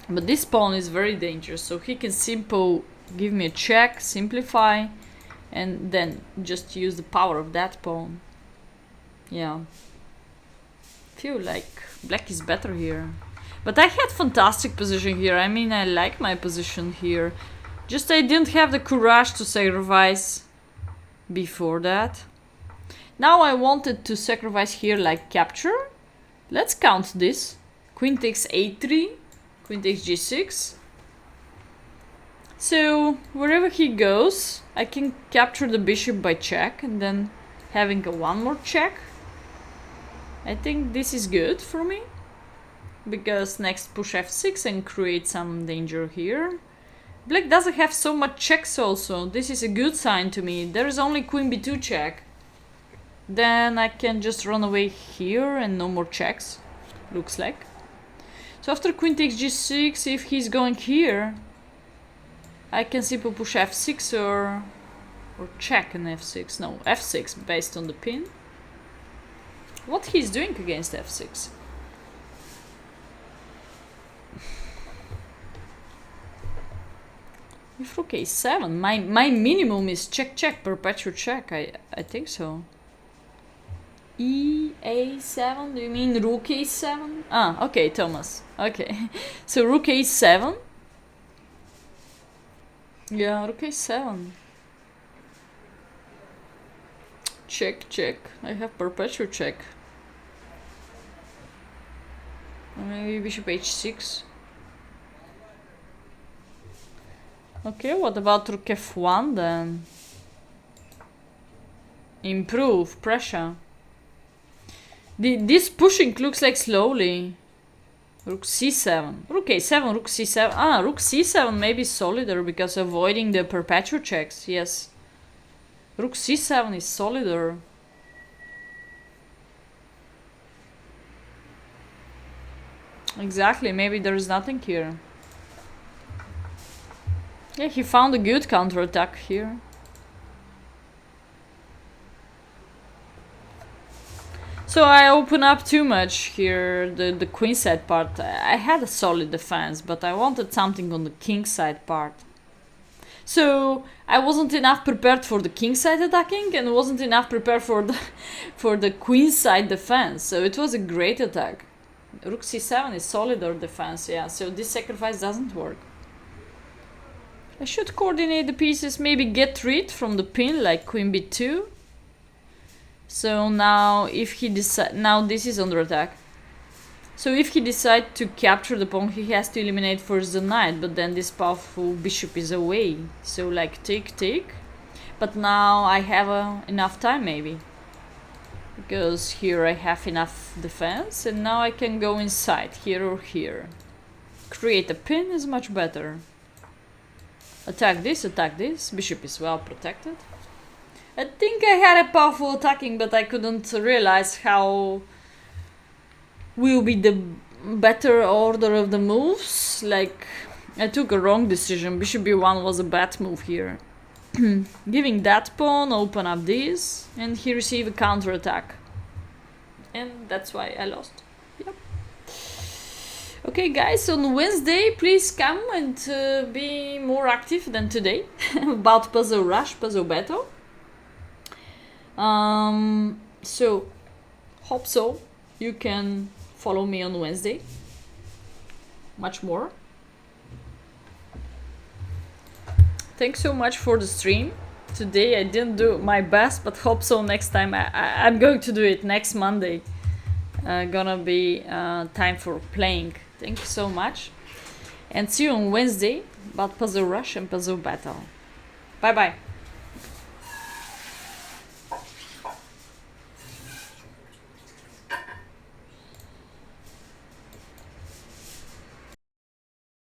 But this pawn is very dangerous, so he can simple give me a check, simplify, and then just use the power of that pawn. Yeah. Feel like black is better here. But I had fantastic position here. I mean, I like my position here. Just I didn't have the courage to sacrifice before that. Now I wanted to sacrifice here like capture. Let's count this. Queen takes a3, queen takes g6. So wherever he goes, I can capture the bishop by check and then having a one more check. I think this is good for me. Because next push f6 and create some danger here. Black doesn't have so much checks also. This is a good sign to me. There is only queen b2 check. Then I can just run away here and no more checks. Looks like. So after queen takes g6, if he's going here, I can simply push f6 or check an f6. No, f6 based on the pin. What he's doing against f6? If rook a7, my minimum is check check, perpetual check. I think so. e7, do you mean rook a7? Ah, okay, Thomas. Okay. So rook a7. Yeah, rook a7. Check, check. I have perpetual check. Maybe bishop h6. Okay, what about rook f1 then? Improve, pressure. This pushing looks like slowly. Rook c7. Rook a7, rook c7. Ah, rook c7 maybe solider because avoiding the perpetual checks. Yes. Rook c7 is solider. Exactly, maybe there is nothing here. Yeah, he found a good counterattack here. So I open up too much here, the queen side part. I had a solid defense, but I wanted something on the king side part. So I wasn't enough prepared for the king side attacking and wasn't enough prepared for the queen side defense. So it was a great attack. Rook c7 is solider defense, yeah, so this sacrifice doesn't work. I should coordinate the pieces, maybe get rid from the pin like queen b2. So now if he decide, now this is under attack. So if he decides to capture the pawn, he has to eliminate first the knight, but then this powerful bishop is away. So like take. But now I have enough time maybe. Because here I have enough defense, and now I can go inside, here or here. Create a pin is much better. Attack this, bishop is well protected. I think I had a powerful attacking, but I couldn't realize how will be the better order of the moves. Like, I took a wrong decision. Bishop b1 was a bad move here. Giving that pawn, open up this, and he received a counter attack. And that's why I lost. Yep. Okay guys, on Wednesday please come and be more active than today about Puzzle Rush, Puzzle Battle. So, hope so. You can follow me on Wednesday. Much more. Thanks so much for the stream. Today I didn't do my best, but hope so next time. I'm going to do it next Monday. Gonna be time for playing. Thank you so much. And see you on Wednesday about Puzzle Rush and Puzzle Battle. Bye bye.